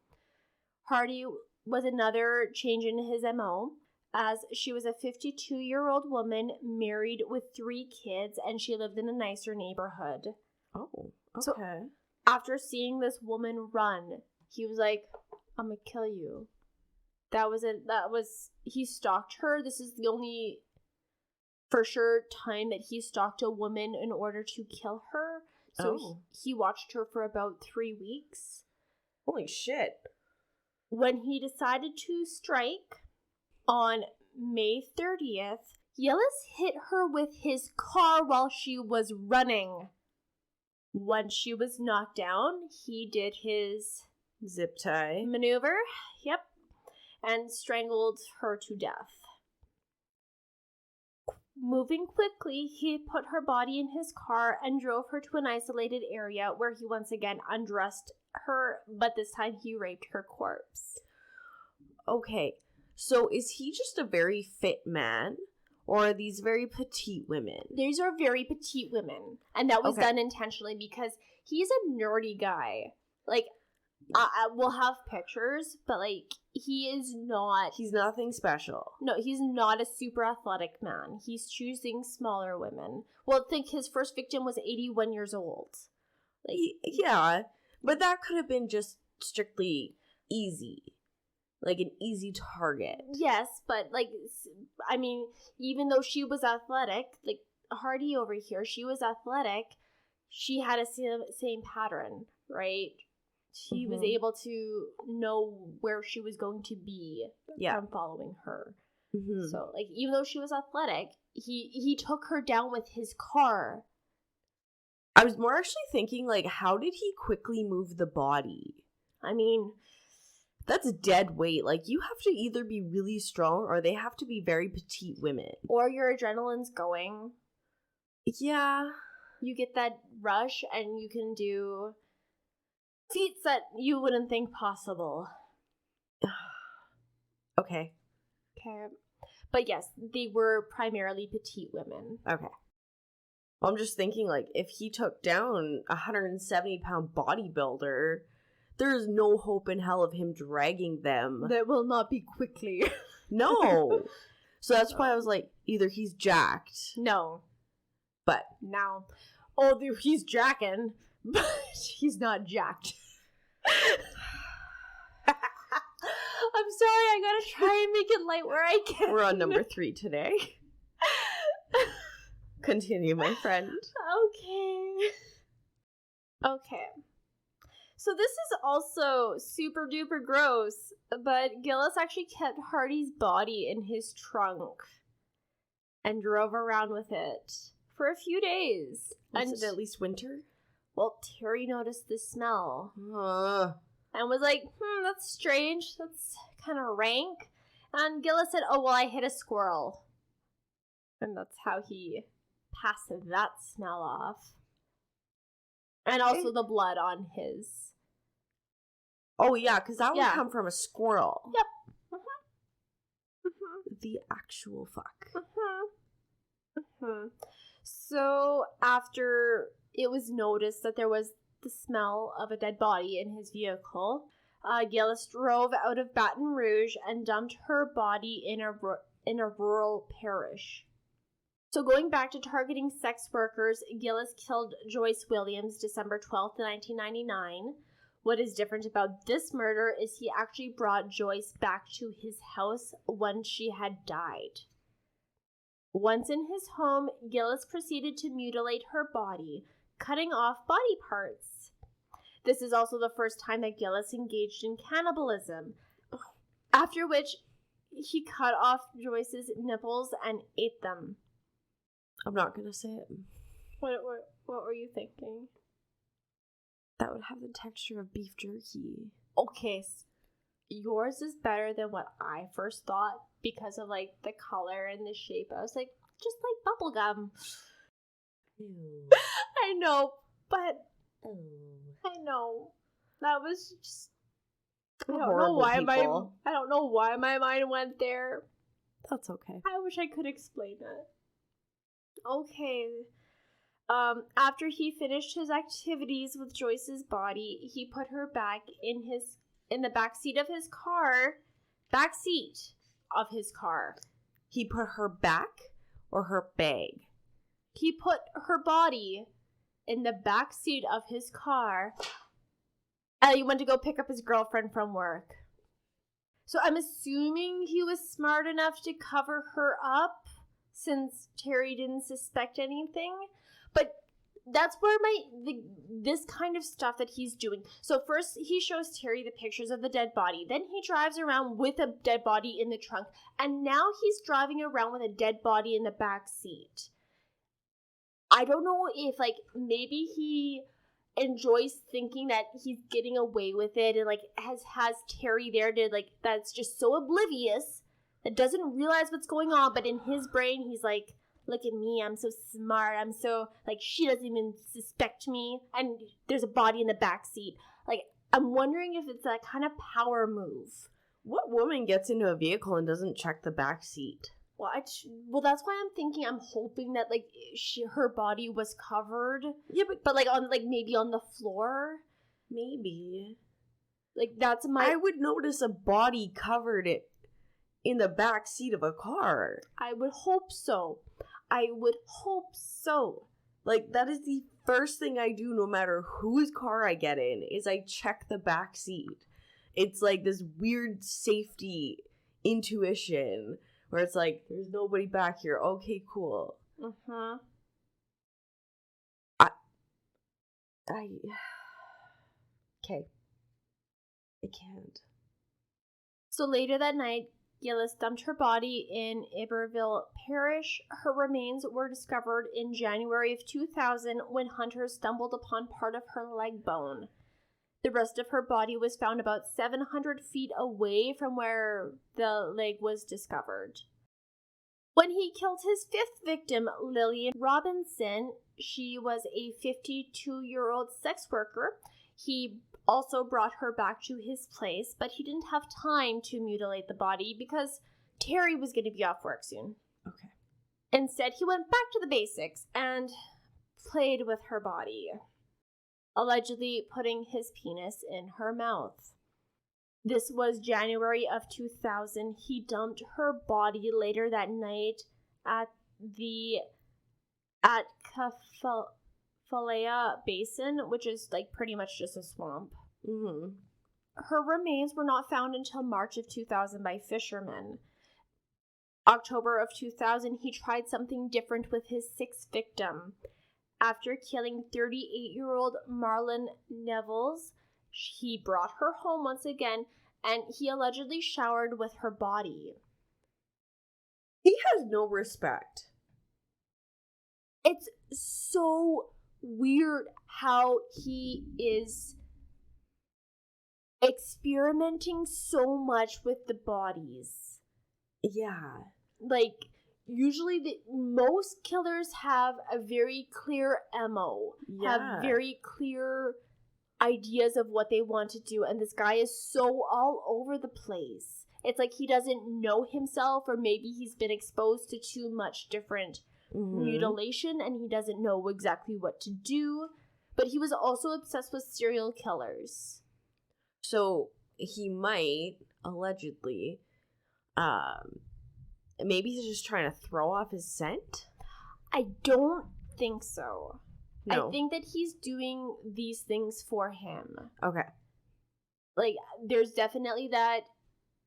A: Hardy was another change in his MO, as she was a 52-year-old woman married with 3 kids, and she lived in a nicer neighborhood.
B: Oh, okay.
A: So, after seeing this woman run, he was like, I'm gonna kill you. He stalked her. This is the only for sure time that he stalked a woman in order to kill her. So he watched her for about 3 weeks.
B: Holy shit.
A: When he decided to strike on May 30th, Gillis hit her with his car while she was running. Once she was knocked down, he did his
B: zip tie
A: maneuver, and strangled her to death. Moving quickly, he put her body in his car and drove her to an isolated area where he once again undressed her, but this time he raped her corpse.
B: Okay, so is he just a very fit man? Or are these very petite women?
A: These are very petite women. And that was done intentionally because he's a nerdy guy. Like, we'll have pictures, but, like, he is not...
B: He's nothing special.
A: No, he's not a super athletic man. He's choosing smaller women. Well, I think his first victim was 81 years old. Like,
B: yeah, but that could have been just strictly easy. Like an easy target.
A: Yes, but, like, I mean, even though she was athletic, like, Hardy over here, she was athletic, she had a same pattern, right? She was able to know where she was going to be from following her. Mm-hmm. So, like, even though she was athletic, he took her down with his car.
B: I was more actually thinking, like, how did he quickly move the body?
A: I mean...
B: That's dead weight. Like, you have to either be really strong or they have to be very petite women.
A: Or your adrenaline's going.
B: Yeah.
A: You get that rush and you can do feats that you wouldn't think possible.
B: Okay.
A: But yes, they were primarily petite women.
B: Okay. Well, I'm just thinking, like, if he took down a 170-pound bodybuilder... There's no hope in hell of him dragging them.
A: That will not be quickly.
B: No. So that's why I was like, either he's jacked.
A: No.
B: But.
A: No. Oh, he's jacking, but he's not jacked. I'm sorry, I gotta try and make it light where I can.
B: We're on number 3 today. Continue, my friend.
A: Okay. So this is also super duper gross, but Gillis actually kept Hardy's body in his trunk and drove around with it for a few days.
B: Was it at least winter?
A: Well, Terry noticed the smell and was like, that's strange. That's kind of rank. And Gillis said, oh, well, I hit a squirrel. And that's how he passed that smell off. And also the blood on his...
B: Oh, yeah, because that would come from a squirrel.
A: Yep.
B: The actual fuck.
A: So, after it was noticed that there was the smell of a dead body in his vehicle, Gillis drove out of Baton Rouge and dumped her body in in a rural parish. So going back to targeting sex workers, Gillis killed Joyce Williams December 12th, 1999. What is different about this murder is he actually brought Joyce back to his house once she had died. Once in his home, Gillis proceeded to mutilate her body, cutting off body parts. This is also the first time that Gillis engaged in cannibalism, after which he cut off Joyce's nipples and ate them.
B: I'm not going to say it.
A: What were you thinking?
B: That would have the texture of beef jerky.
A: Okay, yours is better than what I first thought because of, like, the color and the shape. I was like, just like bubblegum.
B: Ew.
A: I know, but
B: Ew.
A: I know. That was just... I don't know why my mind went there.
B: That's okay.
A: I wish I could explain it. Okay. After he finished his activities with Joyce's body, he put her back in the backseat of his car. Backseat of his car.
B: He put her back or her bag?
A: He put her body in the backseat of his car. He went to go pick up his girlfriend from work. So I'm assuming he was smart enough to cover her up since Terry didn't suspect anything. But that's where this kind of stuff that he's doing. So first he shows Terry the pictures of the dead body. Then he drives around with a dead body in the trunk. And now he's driving around with a dead body in the back seat. I don't know if, like, maybe he enjoys thinking that he's getting away with it and, like, has Terry there to, like, that's just so oblivious that doesn't realize what's going on. But in his brain, he's like, look at me, I'm so smart, I'm so, like, she doesn't even suspect me, and there's a body in the backseat. Like, I'm wondering if it's that kind of power move.
B: What woman gets into a vehicle and doesn't check the back seat?
A: Well, that's why I'm hoping that, like, her body was covered.
B: Yeah,
A: but like, on, like, maybe on the floor?
B: Maybe.
A: Like, that's my...
B: I would notice a body covered in the back seat of a car.
A: I would hope so.
B: Like, that is the first thing I do no matter whose car I get in, is I check the back seat. It's like this weird safety intuition where it's like, there's nobody back here. Okay, cool.
A: Uh-huh.
B: Okay. I can't.
A: So later that night, Gillis dumped her body in Iberville Parish. Her remains were discovered in January of 2000 when hunters stumbled upon part of her leg bone. The rest of her body was found about 700 feet away from where the leg was discovered. When he killed his fifth victim, Lillian Robinson, she was a 52-year-old sex worker. He also brought her back to his place, but he didn't have time to mutilate the body because Terry was going to be off work soon.
B: Okay.
A: Instead, he went back to the basics and played with her body, allegedly putting his penis in her mouth. This was January of 2000. He dumped her body later that night at Kafalea Basin, which is, like, pretty much just a swamp.
B: Mm-hmm.
A: Her remains were not found until March of 2000 by fishermen. October of 2000, he tried something different with his sixth victim. After killing 38-year-old Marlon Nevels, he brought her home once again, and he allegedly showered with her body.
B: He has no respect.
A: It's so weird how he is experimenting so much with the bodies.
B: Yeah.
A: Like, usually most killers have a very clear MO, have very clear ideas of what they want to do, and this guy is so all over the place. It's like he doesn't know himself, or maybe he's been exposed to too much different mutilation and he doesn't know exactly what to do. But he was also obsessed with serial killers.
B: So he might, allegedly, maybe he's just trying to throw off his scent?
A: I don't think so.
B: No.
A: I think that he's doing these things for him.
B: Okay.
A: Like, there's definitely that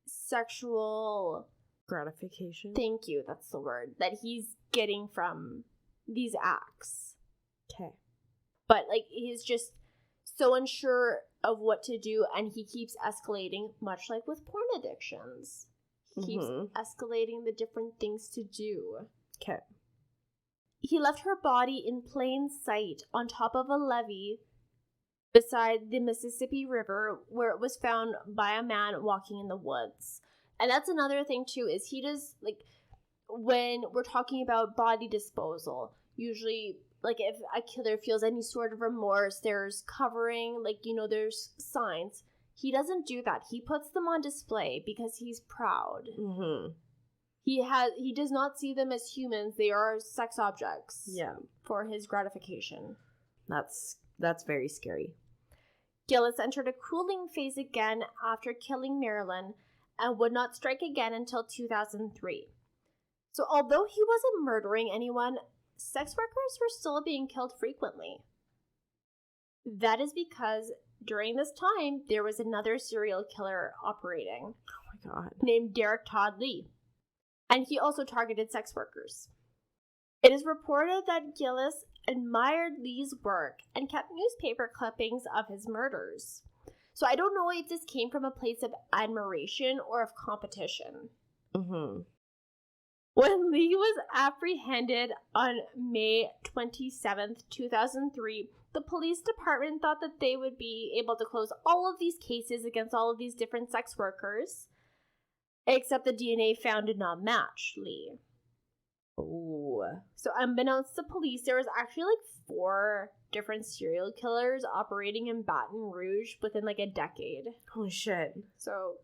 A: sexual...
B: gratification?
A: Thank you, that's the word. That he's getting from these acts.
B: Okay.
A: But, like, he's just so unsure of what to do, and he keeps escalating, much like with porn addictions. He keeps escalating the different things to do.
B: Okay.
A: He left her body in plain sight on top of a levee beside the Mississippi River, where it was found by a man walking in the woods. And that's another thing, too, is he does, like, when we're talking about body disposal, usually, like, if a killer feels any sort of remorse, there's covering, like, you know, there's signs. He doesn't do that. He puts them on display because he's proud.
B: Mm-hmm.
A: He does not see them as humans. They are sex objects.
B: Yeah.
A: For his gratification.
B: That's very scary.
A: Gillis entered a cooling phase again after killing Marilyn and would not strike again until 2003. So although he wasn't murdering anyone, sex workers were still being killed frequently. That is because during this time, there was another serial killer operating.
B: Oh my god.
A: Named Derek Todd Lee. And he also targeted sex workers. It is reported that Gillis admired Lee's work and kept newspaper clippings of his murders. So I don't know if this came from a place of admiration or of competition.
B: Mm-hmm.
A: When Lee was apprehended on May 27th, 2003, the police department thought that they would be able to close all of these cases against all of these different sex workers, except the DNA found did not match Lee.
B: Oh.
A: So unbeknownst to police, there was actually like 4 different serial killers operating in Baton Rouge within like a decade.
B: Holy shit.
A: So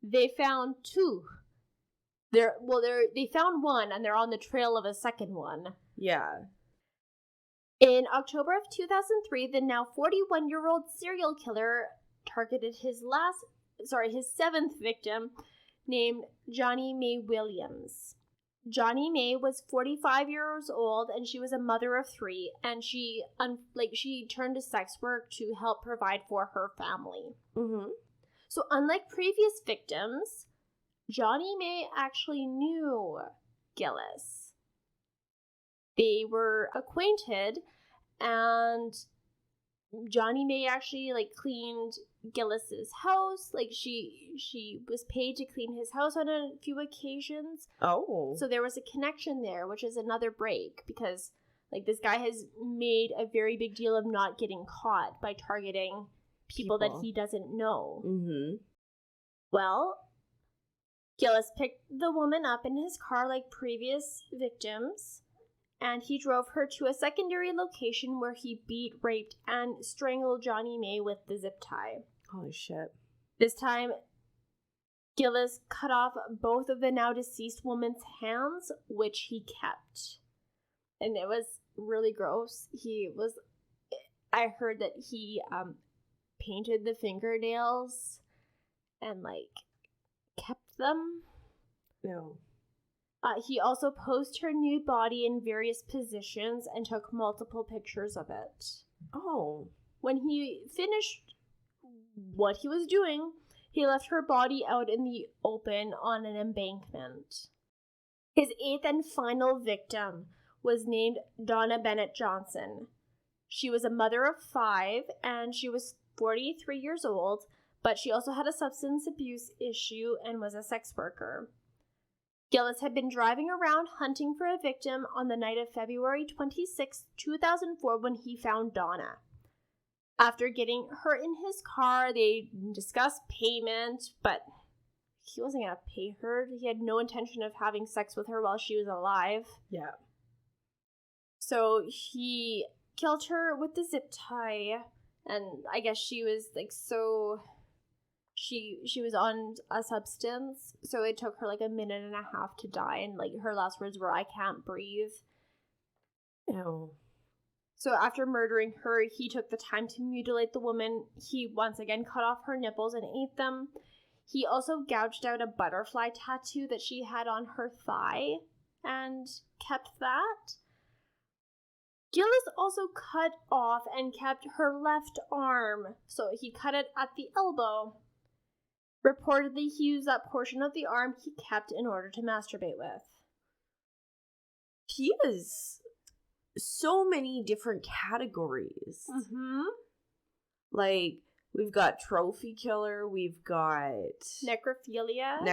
A: they found 2. They found 1 and they're on the trail of a second one.
B: Yeah.
A: In October of 2003, the now 41-year-old serial killer targeted his 7th victim, named Johnny Mae Williams. Johnny Mae was 45 years old and she was a mother of 3, and she turned to sex work to help provide for her family.
B: Mm-hmm.
A: So unlike previous victims, Johnny Mae actually knew Gillis. They were acquainted, and Johnny Mae actually cleaned Gillis's house. She was paid to clean his house on a few occasions.
B: Oh.
A: So there was a connection there, which is another break, because this guy has made a very big deal of not getting caught by targeting people that he doesn't know.
B: Mm-hmm.
A: Well, Gillis picked the woman up in his car like previous victims, and he drove her to a secondary location where he beat, raped, and strangled Johnny Mae with the zip tie.
B: Holy shit.
A: This time, Gillis cut off both of the now deceased woman's hands, which he kept. And it was really gross. I heard that he painted the fingernails and kept them.
B: No.
A: He also posed her nude body in various positions and took multiple pictures of it.
B: Oh.
A: When he finished what he was doing, he left her body out in the open on an embankment. His 8th and final victim was named Donna Bennett Johnson. She was a mother of 5, and she was 43 years old, but she also had a substance abuse issue and was a sex worker. Gillis had been driving around hunting for a victim on the night of February 26, 2004, when he found Donna. After getting her in his car, they discussed payment, but he wasn't going to pay her. He had no intention of having sex with her while she was alive.
B: Yeah.
A: So he killed her with the zip tie, and I guess she was so... She was on a substance, so it took her a minute and a half to die, and her last words were, "I can't breathe."
B: Ew.
A: So after murdering her, he took the time to mutilate the woman. He once again cut off her nipples and ate them. He also gouged out a butterfly tattoo that she had on her thigh and kept that. Gillis also cut off and kept her left arm, so he cut it at the elbow. Reportedly, he used that portion of the arm he kept in order to masturbate with.
B: He has so many different categories.
A: Mm-hmm.
B: Like, we've got trophy killer, we've got...
A: Necrophilia.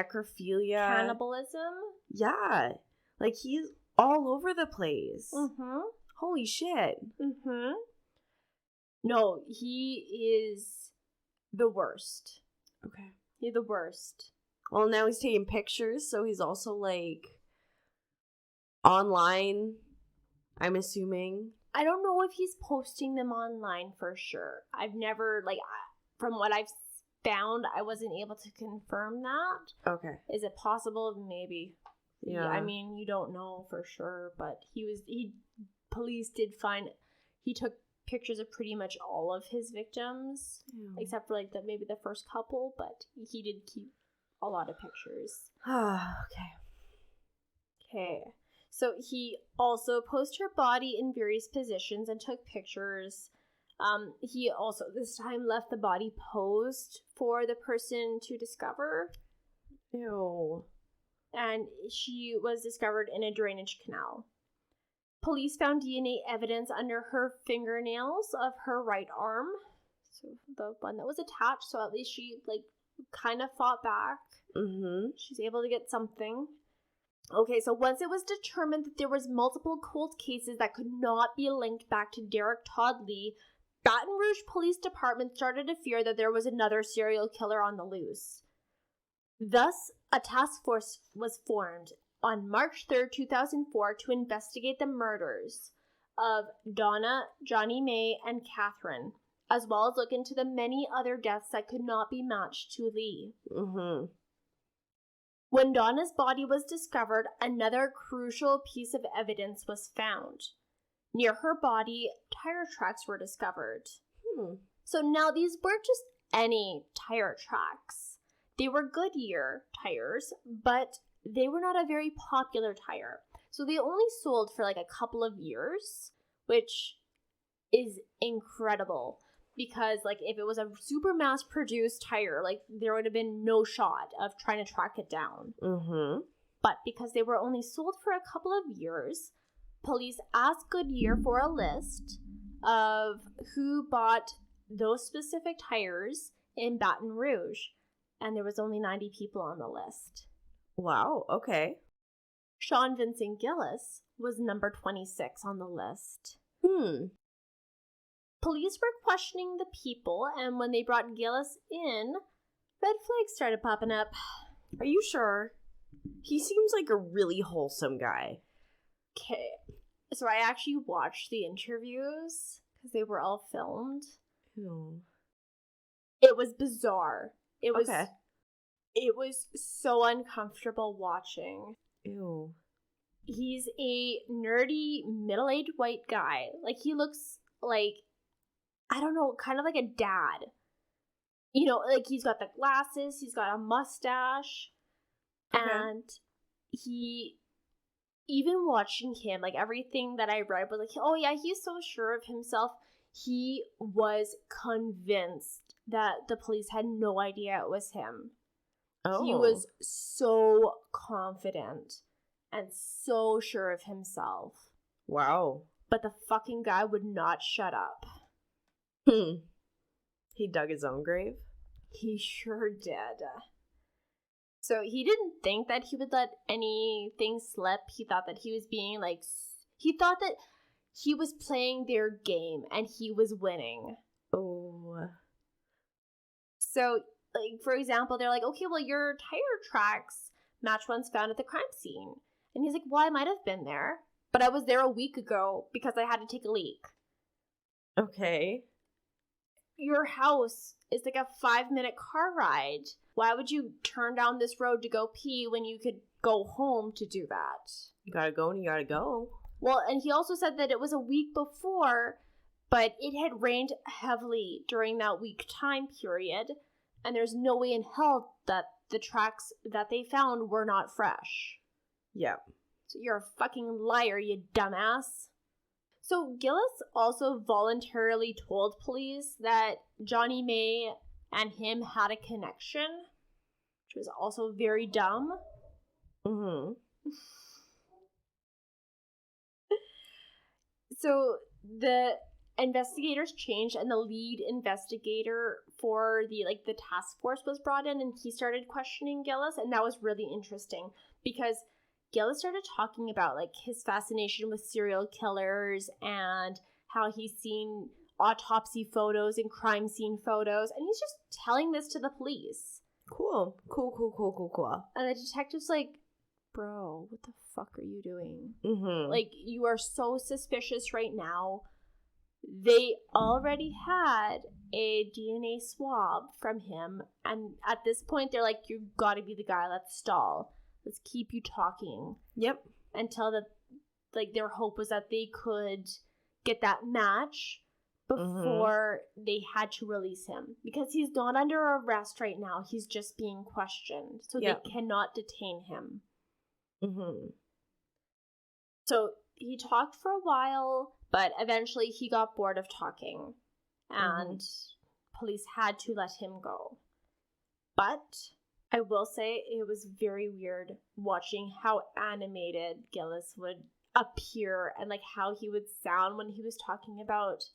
B: Cannibalism.
A: Yeah.
B: Like, he's all over the place.
A: Mm-hmm.
B: Holy shit.
A: Mm-hmm. No, he is the worst.
B: Okay.
A: He's the worst.
B: Well, now he's taking pictures, so he's also, like, online, I'm assuming.
A: I don't know if he's posting them online for sure. I've never, like, from what I've found, I wasn't able to confirm that.
B: Okay.
A: Is it possible? Maybe.
B: Yeah.
A: I mean, you don't know for sure, but police did find, he took pictures of pretty much all of his victims, except for, like, maybe the first couple, but he did keep a lot of pictures. Okay. So he also posed her body in various positions and took pictures. He also this time left the body posed for the person to discover.
B: Ew.
A: And she was discovered in a drainage canal. Police found DNA evidence under her fingernails of her right arm. So the one that was attached, so at least she, like, kind of fought back.
B: Mm-hmm.
A: She's able to get something. Okay, so once it was determined that there was multiple cold cases that could not be linked back to Derek Todd Lee, Baton Rouge Police Department started to fear that there was another serial killer on the loose. Thus, a task force was formed on March 3rd, 2004 to investigate the murders of Donna, Johnny May, and Catherine, as well as look into the many other deaths that could not be matched to Lee.
B: Mm-hmm.
A: When Donna's body was discovered, another crucial piece of evidence was found. Near her body, tire tracks were discovered. So now these weren't just any tire tracks. They were Goodyear tires, but they were not a very popular tire. So they only sold for like a couple of years, which is incredible. Because, like, if it was a super mass-produced tire, like, there would have been no shot of trying to track it down.
B: Mm-hmm.
A: But because they were only sold for a couple of years, police asked Goodyear for a list of who bought those specific tires in Baton Rouge. And there was only 90 people on the list.
B: Wow, okay.
A: Sean Vincent Gillis was number 26 on the list. Police were questioning the people, and when they brought Gillis in, red flags started popping up.
B: Are you sure? He seems like a really wholesome guy.
A: Okay. So I actually watched the interviews, because they were all filmed.
B: Ew.
A: It was bizarre. It was
B: okay.
A: It was so uncomfortable watching.
B: Ew.
A: He's a nerdy, middle-aged white guy. Like, he looks like, I don't know, kind of like a dad. You know, like, he's got the glasses, he's got a mustache, and he, even watching him, like, everything that I read was like, oh yeah, he's so sure of himself. He was convinced that the police had no idea it was him.
B: Oh.
A: He was so confident and so sure of himself.
B: Wow.
A: But the fucking guy would not shut up.
B: He dug his own grave?
A: He sure did. So he didn't think that he would let anything slip. He thought that he was being like... He thought that he was playing their game and he was winning.
B: Oh.
A: So, like, for example, they're like, okay, well, your tire tracks match ones found at the crime scene. And he's like, well, I might have been there, but I was there a week ago because I had to take a leak.
B: Okay.
A: Your house is like a 5-minute car ride. Why would you turn down this road to go pee when you could go home to do that?
B: You gotta go and you gotta go.
A: Well, and he also said that it was a week before, but it had rained heavily during that week time period. And there's no way in hell that the tracks that they found were not fresh.
B: Yeah.
A: So you're a fucking liar, you dumbass. So Gillis also voluntarily told police that Johnny May and him had a connection, which was also very dumb.
B: Mm-hmm.
A: So the investigators changed, and the lead investigator for the task force was brought in, and he started questioning Gillis, and that was really interesting because Gillis started talking about his fascination with serial killers and how he's seen autopsy photos and crime scene photos, and he's just telling this to the police.
B: Cool.
A: And the detective's like, bro, what the fuck are you doing?
B: Mm-hmm.
A: You are so suspicious right now. They already had a DNA swab from him, and at this point they're like, you've got to be the guy. Let's stall. Let's keep you talking.
B: Yep.
A: Until their hope was that they could get that match before they had to release him, because he's not under arrest right now. He's just being questioned, so they cannot detain him.
B: Mm-hmm.
A: So he talked for a while, but eventually he got bored of talking, and police had to let him go. But I will say it was very weird watching how animated Gillis would appear and how he would sound when he was talking about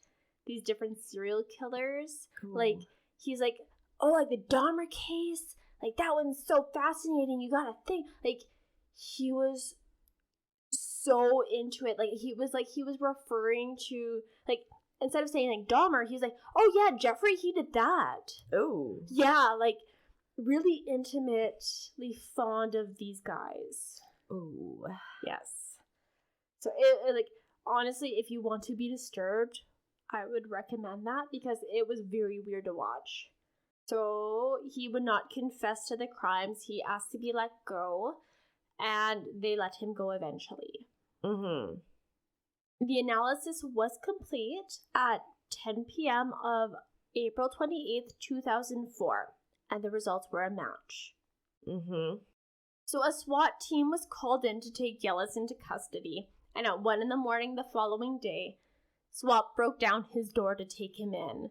A: these different serial killers. Cool. He's like, oh, the Dahmer case, that one's so fascinating, you gotta think. He was so into it. He was referring to, instead of saying Dahmer, he's like, oh yeah, Jeffrey, he did that.
B: Oh.
A: Yeah, really intimately fond of these guys.
B: Oh.
A: Yes. So honestly, if you want to be disturbed, I would recommend that, because it was very weird to watch. So he would not confess to the crimes. He asked to be let go, and they let him go eventually.
B: Mm-hmm.
A: The analysis was complete at 10 p.m. of April 28th, 2004, and the results were a match.
B: Mm-hmm.
A: So a SWAT team was called in to take Gillis into custody, and at 1 a.m. the following day, SWAT broke down his door to take him in.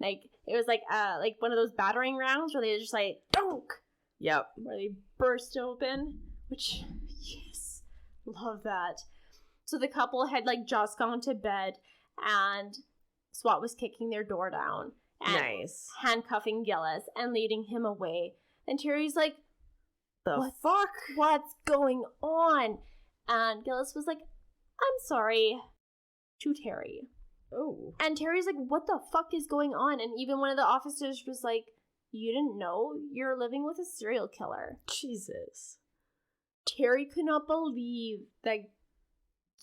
A: It was one of those battering rams where they just donk.
B: Yep.
A: Where they burst open, which, yes, love that. So the couple had just gone to bed, and SWAT was kicking their door down. And
B: nice.
A: Handcuffing Gillis and leading him away. And Terry's like,
B: the fuck?
A: What's going on? And Gillis was like, I'm sorry, to Terry.
B: Oh.
A: And Terry's like, what the fuck is going on? And even one of the officers was like, you didn't know? You're living with a serial killer.
B: Jesus.
A: Terry could not believe that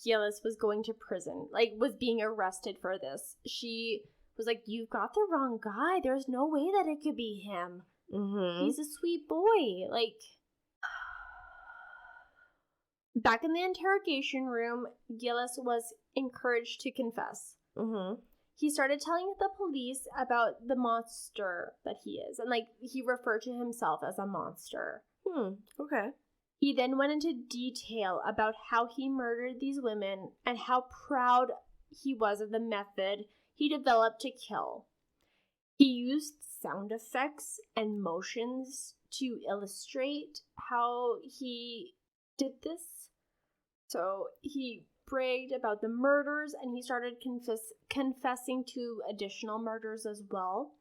A: Gillis was going to prison, was being arrested for this. She was like, you've got the wrong guy. There's no way that it could be him.
B: Mm-hmm.
A: He's a sweet boy. Back in the interrogation room, Gillis was encouraged to confess.
B: Mm-hmm.
A: He started telling the police about the monster that he is. And, he referred to himself as a monster.
B: Okay.
A: He then went into detail about how he murdered these women and how proud he was of the method he developed to kill. He used sound effects and motions to illustrate how he did this. So he bragged about the murders, and he started confessing to additional murders as well.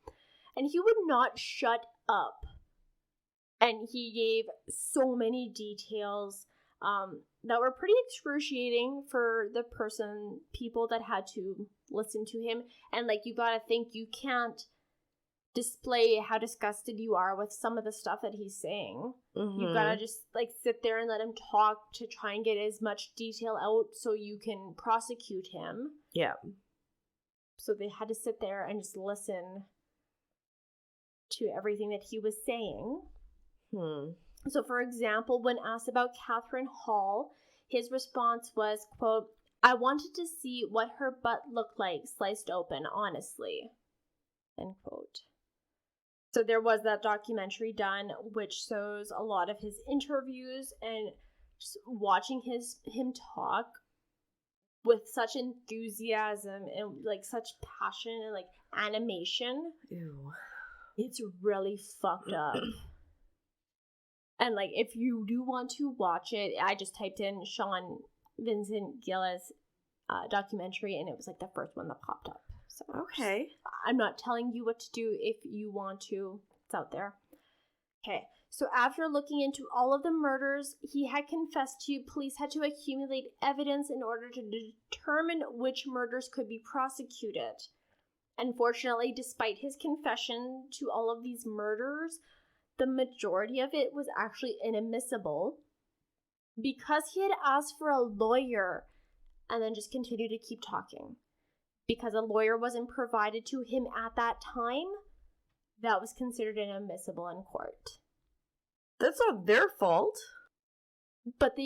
A: And he would not shut up. And he gave so many details that were pretty excruciating for the people that had to listen to him. And you gotta think, you can't display how disgusted you are with some of the stuff that he's saying. Mm-hmm. You gotta just sit there and let him talk to try and get as much detail out so you can prosecute him.
B: Yeah.
A: So they had to sit there and just listen to everything that he was saying. So, for example, when asked about Catherine Hall, his response was, quote, I wanted to see what her butt looked like sliced open, honestly. End quote. So there was that documentary done, which shows a lot of his interviews, and just watching him talk with such enthusiasm and like such passion and like animation.
B: Ew.
A: It's really fucked up. And like, if you do want to watch it, I just typed in Sean Vincent Gillis documentary, and it was like the first one that popped up. So
B: Okay.
A: I'm not telling you what to do. If you want to, it's out there. Okay. So after looking into all of the murders he had confessed to, police had to accumulate evidence in order to determine which murders could be prosecuted. Unfortunately, despite his confession to all of these murders, the majority of it was actually inadmissible because he had asked for a lawyer and then just continued to keep talking. Because a lawyer wasn't provided to him at that time, that was considered inadmissible in court.
B: That's not their fault.
A: But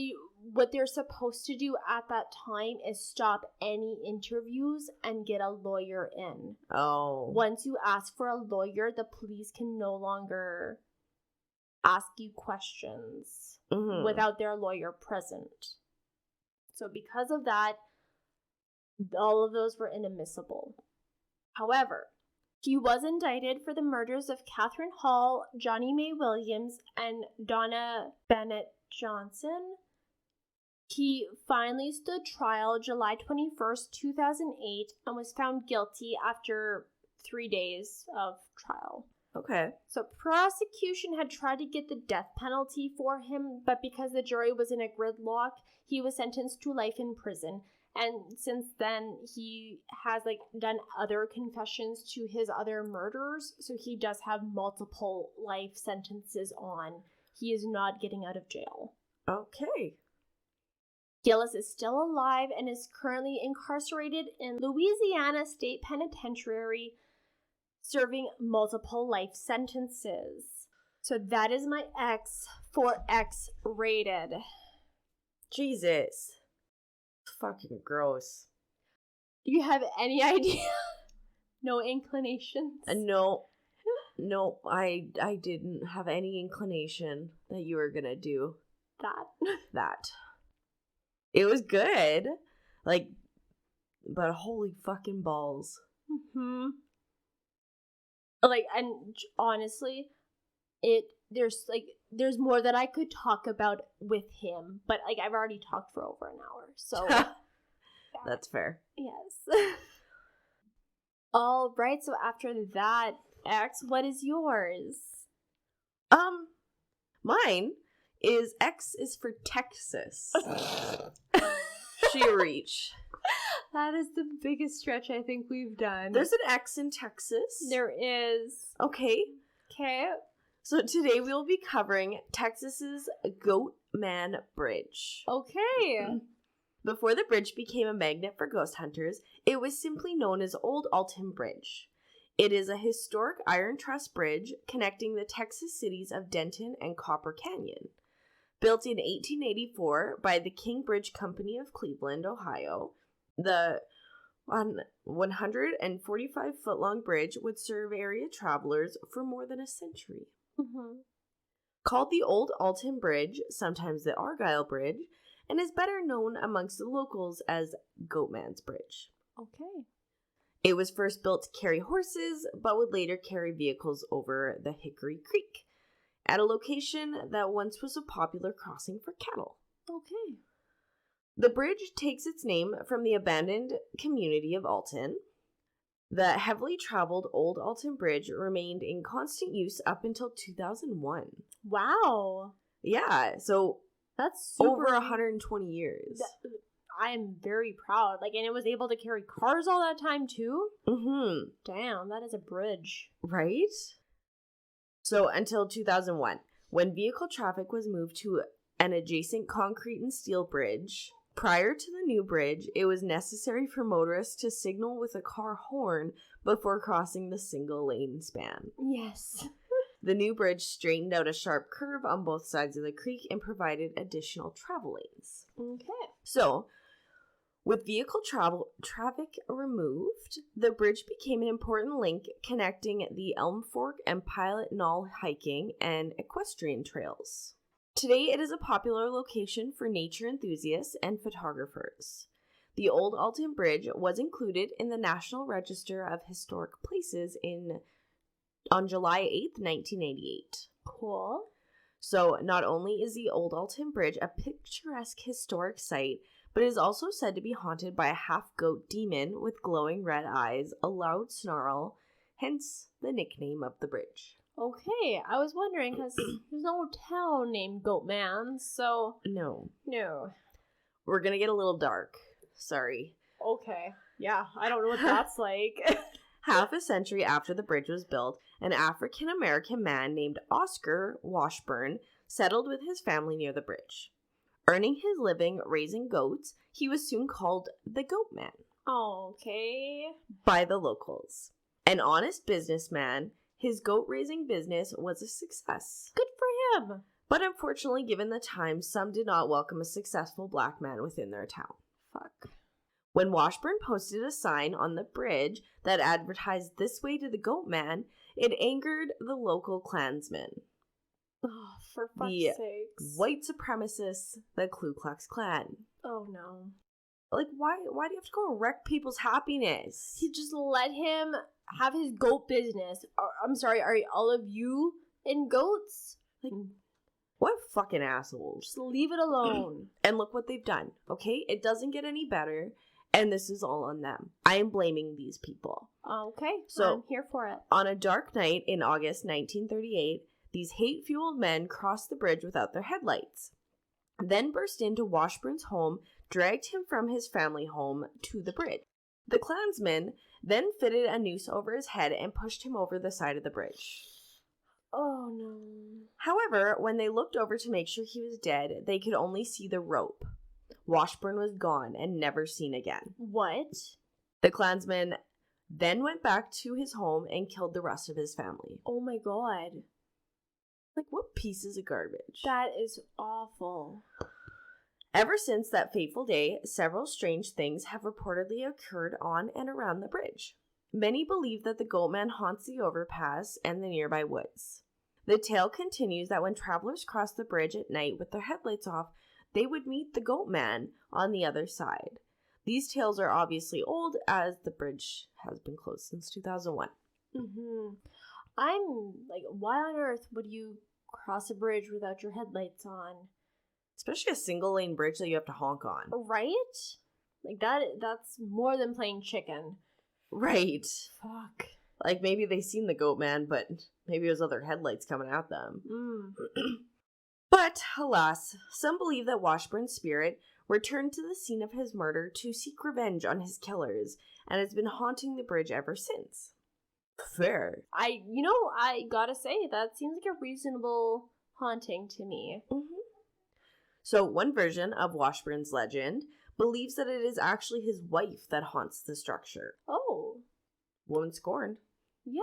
A: what they're supposed to do at that time is stop any interviews and get a lawyer in.
B: Oh.
A: Once you ask for a lawyer, the police can no longer ask you questions without their lawyer present. So because of that, all of those were inadmissible. However, he was indicted for the murders of Catherine Hall, Johnny Mae Williams, and Donna Bennett Johnson. He finally stood trial July 21st, 2008, and was found guilty after 3 days of trial.
B: Okay.
A: So prosecution had tried to get the death penalty for him, but because the jury was in a gridlock, he was sentenced to life in prison. And since then, he has done other confessions to his other murders, so he does have multiple life sentences on. He is not getting out of jail.
B: Okay.
A: Gillis is still alive and is currently incarcerated in Louisiana State Penitentiary, serving multiple life sentences. So that is my X for X-rated.
B: Jesus. Fucking gross.
A: Do you have any idea? No inclinations?
B: No, I didn't have any inclination that you were gonna do that. It was good, but holy fucking balls.
A: And honestly, there's more that I could talk about with him, but I've already talked for over an hour, so
B: That's fair.
A: Yes. All right, so after that, X, what is yours?
B: Mine is X is for Texas. She reach.
A: That is the biggest stretch I think we've done.
B: There's an X in Texas.
A: There is.
B: Okay.
A: Okay.
B: So today we'll be covering Texas's Goat Man Bridge.
A: Okay.
B: Before the bridge became a magnet for ghost hunters, it was simply known as Old Alton Bridge. It is a historic iron truss bridge connecting the Texas cities of Denton and Copper Canyon. Built in 1884 by the King Bridge Company of Cleveland, Ohio, the 145-foot-long bridge would serve area travelers for more than a century. Called the Old Alton Bridge, sometimes the Argyle Bridge, and is better known amongst the locals as Goatman's Bridge.
A: Okay.
B: It was first built to carry horses, but would later carry vehicles over the Hickory Creek, at a location that once was a popular crossing for cattle.
A: Okay.
B: The bridge takes its name from the abandoned community of Alton. The heavily traveled Old Alton Bridge remained in constant use up until 2001.
A: Wow.
B: Yeah, so
A: that's super
B: over 120 years.
A: I am very proud. And it was able to carry cars all that time too? Damn, that is a bridge.
B: Right? So until 2001, when vehicle traffic was moved to an adjacent concrete and steel bridge. Prior to the new bridge, it was necessary for motorists to signal with a car horn before crossing the single-lane span.
A: Yes.
B: The new bridge straightened out a sharp curve on both sides of the creek and provided additional travel lanes.
A: Okay.
B: So, With vehicle traffic removed, the bridge became an important link connecting the Elm Fork and Pilot Knoll hiking and equestrian trails. Today, it is a popular location for nature enthusiasts and photographers. The old Alton Bridge was included in the National Register of Historic Places on July 8th, 1988.
A: Cool.
B: So, not only is the old Alton Bridge a picturesque historic site, but it is also said to be haunted by a half-goat demon with glowing red eyes, a loud snarl, hence the nickname of the bridge.
A: Okay, I was wondering because there's no town named Goatman, so...
B: No.
A: No.
B: We're gonna get a little dark. Sorry.
A: Okay. Yeah, I don't know what that's like.
B: Half a century after the bridge was built, an African-American man named Oscar Washburn settled with his family near the bridge. Earning his living raising goats, he was soon called the Goat Man.
A: Okay.
B: By the locals. An honest businessman, his goat-raising business was a success.
A: Good for him.
B: But unfortunately, given the times, some did not welcome a successful black man within their town.
A: Fuck.
B: When Washburn posted a sign on the bridge that advertised "This way to the Goat Man," it angered the local Klansmen.
A: Oh, for fuck's
B: The
A: sakes.
B: white supremacists, the Ku Klux Klan.
A: Oh, no.
B: Like, why do you have to go and wreck people's happiness?
A: He just let him have his goat business. I'm sorry, are all of you in goats?
B: Like, what fucking assholes.
A: Just leave it alone.
B: And look what they've done, okay? It doesn't get any better, and this is all on them. I am blaming these people.
A: Okay,
B: So,
A: I'm here for it.
B: On a dark night in August 1938, these hate-fueled men crossed the bridge without their headlights, then burst into Washburn's home, dragged him from his family home to the bridge. The Klansmen then fitted a noose over his head and pushed him over the side of the bridge.
A: Oh, no.
B: However, when they looked over to make sure he was dead, they could only see the rope. Washburn was gone and never seen again.
A: What?
B: The Klansmen then went back to his home and killed the rest of his family.
A: Oh my god.
B: Like, what pieces of garbage?
A: That is awful.
B: Ever since that fateful day, several strange things have reportedly occurred on and around the bridge. Many believe that the Goat Man haunts the overpass and the nearby woods. The tale continues that when travelers crossed the bridge at night with their headlights off, they would meet the Goat Man on the other side. These tales are obviously old, as the bridge has been closed since 2001.
A: I'm like, why on earth would you cross a bridge without your headlights on?
B: Especially a single-lane bridge that you have to honk on.
A: Right? Like, that's more than playing chicken.
B: Right.
A: Fuck.
B: Like, maybe they seen the Goat Man, but maybe it was other headlights coming at them. But, alas, some believe that Washburn's spirit returned to the scene of his murder to seek revenge on his killers, and has been haunting the bridge ever since. Fair.
A: I gotta say, that seems like a reasonable haunting to me.
B: So, one version of Washburn's legend believes that it is actually his wife that haunts the structure.
A: Oh.
B: Woman scorned.
A: Yeah.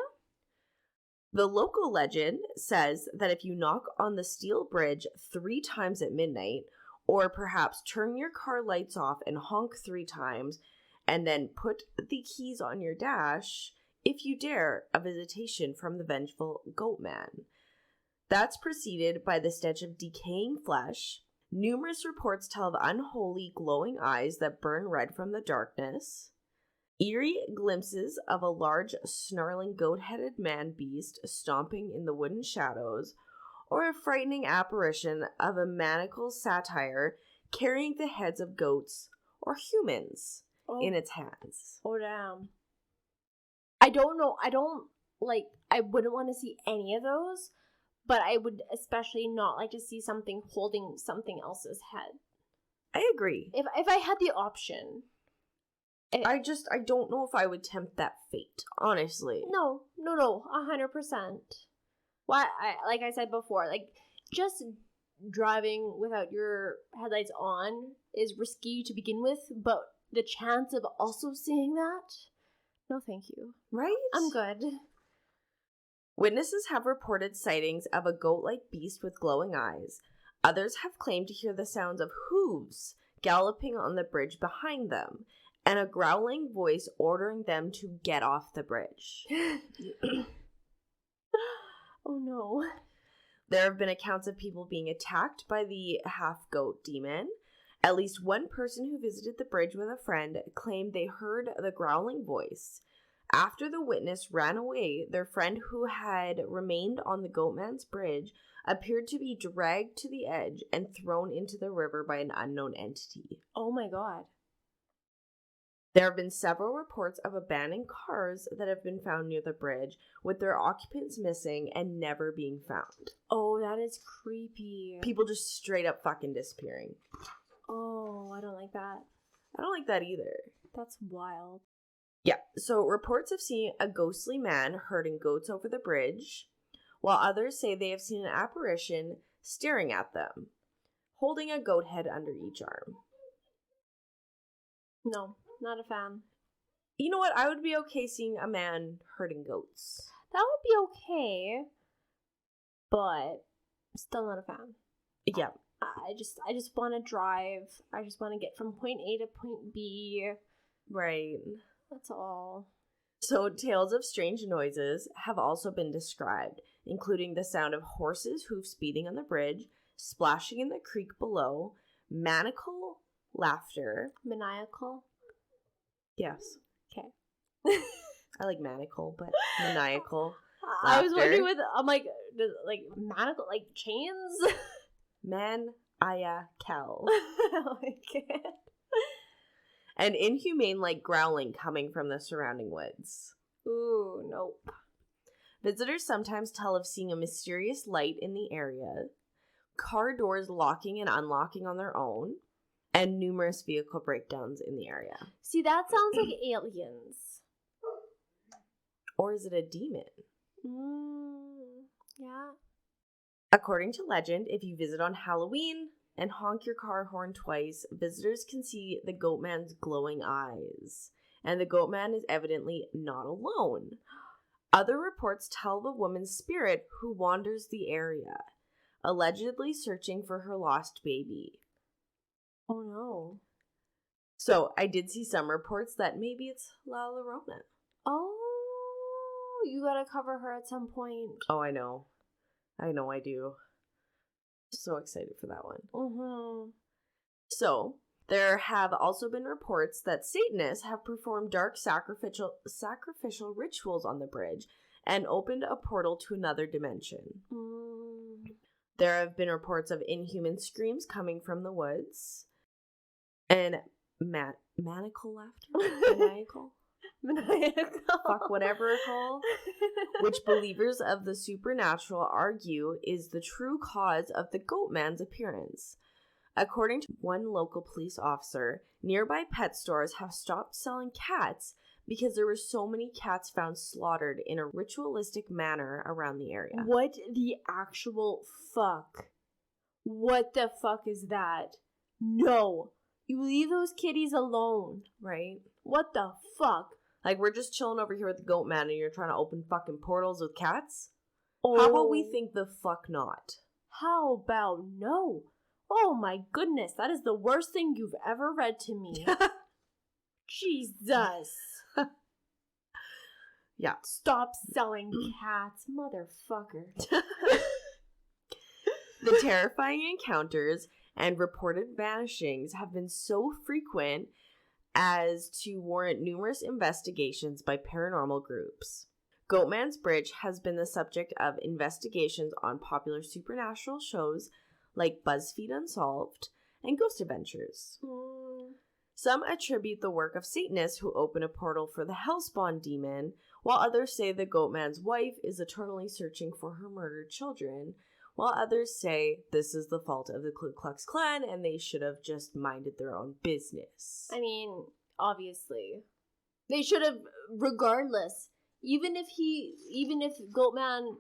B: The local legend says that if you knock on the steel bridge 3 times at midnight, or perhaps turn your car lights off and honk 3 times, and then put the keys on your dash, if you dare, a visitation from the vengeful Goat Man. That's preceded by the stench of decaying flesh. Numerous reports tell of unholy glowing eyes that burn red from the darkness, eerie glimpses of a large snarling goat-headed man-beast stomping in the wooden shadows, or a frightening apparition of a maniacal satyr carrying the heads of goats or humans in its hands.
A: Oh, damn. I don't know. I wouldn't want to see any of those, but I would especially not like to see something holding something else's head.
B: I agree.
A: If I had the option.
B: I don't know if I would tempt that fate, honestly.
A: No, 100%. Why? Like I said before, like, just driving without your headlights on is risky to begin with, but the chance of also seeing that? No, thank you.
B: Right?
A: I'm good.
B: Witnesses have reported sightings of a goat-like beast with glowing eyes. Others have claimed to hear the sounds of hooves galloping on the bridge behind them, and a growling voice ordering them to get off the bridge.
A: Oh no.
B: There have been accounts of people being attacked by the half-goat demon. At least one person who visited the bridge with a friend claimed they heard the growling voice. After the witness ran away, their friend who had remained on the Goatman's bridge appeared to be dragged to the edge and thrown into the river by an unknown entity.
A: Oh my god.
B: There have been several reports of abandoned cars that have been found near the bridge, with their occupants missing and never being found.
A: Oh, that is creepy.
B: People just straight up fucking disappearing.
A: Oh, I don't like that.
B: I don't like that either.
A: That's wild.
B: Yeah, so reports have seen a ghostly man herding goats over the bridge, while others say they have seen an apparition staring at them, holding a goat head under each arm.
A: No, not a fan.
B: You know what? I would be okay seeing a man herding goats.
A: That would be okay, but still not a fan.
B: Yeah.
A: I just want to drive. I just want to get from point A to point B.
B: Right.
A: That's all.
B: So tales of strange noises have also been described, including the sound of horses' hoofs beating on the bridge, splashing in the creek below, maniacal laughter.
A: Maniacal?
B: Yes.
A: Okay.
B: I like maniacal, but maniacal.
A: I was
B: laughter.
A: wondering with, I'm like maniacal, like chains?
B: Man-aya-kel.
A: Oh my god.
B: An inhumane like growling coming from the surrounding woods.
A: Ooh, nope.
B: Visitors sometimes tell of seeing a mysterious light in the area, car doors locking and unlocking on their own, and numerous vehicle breakdowns in the area.
A: See, that sounds like aliens.
B: Or is it a demon?
A: Yeah.
B: According to legend, if you visit on Halloween and honk your car horn twice, visitors can see the Goatman's glowing eyes. And the Goatman is evidently not alone. Other reports tell of a woman's spirit who wanders the area, allegedly searching for her lost baby.
A: Oh no.
B: So I did see some reports that maybe it's La Llorona.
A: Oh, you gotta cover her at some point.
B: Oh, I know I do. So excited for that one.
A: Mm-hmm.
B: So, there have also been reports that Satanists have performed dark sacrificial rituals on the bridge and opened a portal to another dimension. There have been reports of inhuman screams coming from the woods and maniacal laughter? Maniacal? Fuck whatever it's called. Which believers of the supernatural argue is the true cause of the Goatman's appearance. According to one local police officer, nearby pet stores have stopped selling cats because there were so many cats found slaughtered in a ritualistic manner around the area.
A: What the actual fuck? What the fuck is that? No. You leave those kitties alone.
B: Right?
A: What the fuck?
B: Like, we're just chilling over here with the Goatman and you're trying to open fucking portals with cats?
A: Oh.
B: How about we think the fuck not?
A: How about no? Oh my goodness, that is the worst thing you've ever read to me. Jesus.
B: Yeah.
A: Stop selling cats, motherfucker.
B: The terrifying encounters and reported vanishings have been so frequent as to warrant numerous investigations by paranormal groups. Goatman's Bridge has been the subject of investigations on popular supernatural shows like BuzzFeed Unsolved and Ghost Adventures. Some attribute the work of Satanists who open a portal for the Hellspawn demon, while others say the Goatman's wife is eternally searching for her murdered children, while others say this is the fault of the Ku Klux Klan and they should have just minded their own business.
A: I mean, obviously. They should have, regardless, even if Goatman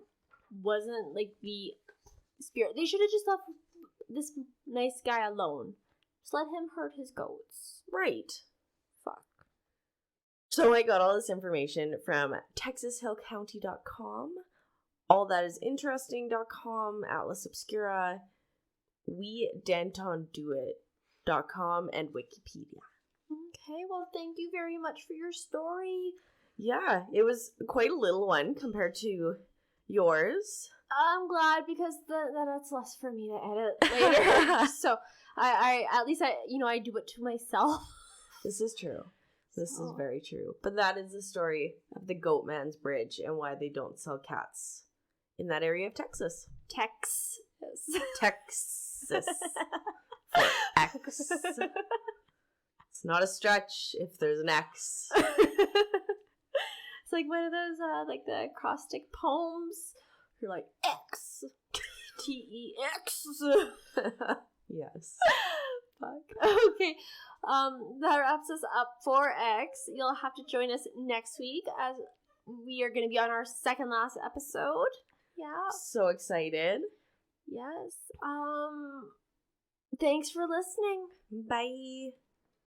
A: wasn't like the spirit, they should have just left this nice guy alone. Just let him herd his goats.
B: Right.
A: Fuck.
B: So I got all this information from TexasHillCounty.com, AllThatIsInteresting.com, Atlas Obscura, We Denton Do It, .com and Wikipedia.
A: Okay, well, thank you very much for your story.
B: Yeah, it was quite a little one compared to yours.
A: I'm glad because then it's less for me to edit later. So I at least I do it to myself.
B: This is true. This is very true. But that is the story of the Goatman's Bridge and why they don't sell cats in that area of Texas.
A: Texas.
B: For X. It's not a stretch if there's an X.
A: It's like one of those like the acrostic poems. You're like X. TEX.
B: Yes.
A: Fuck. Okay. That wraps us up for X. You'll have to join us next week as we are going to be on our second last episode. Yeah.
B: So excited.
A: Yes. Thanks for listening.
B: Bye.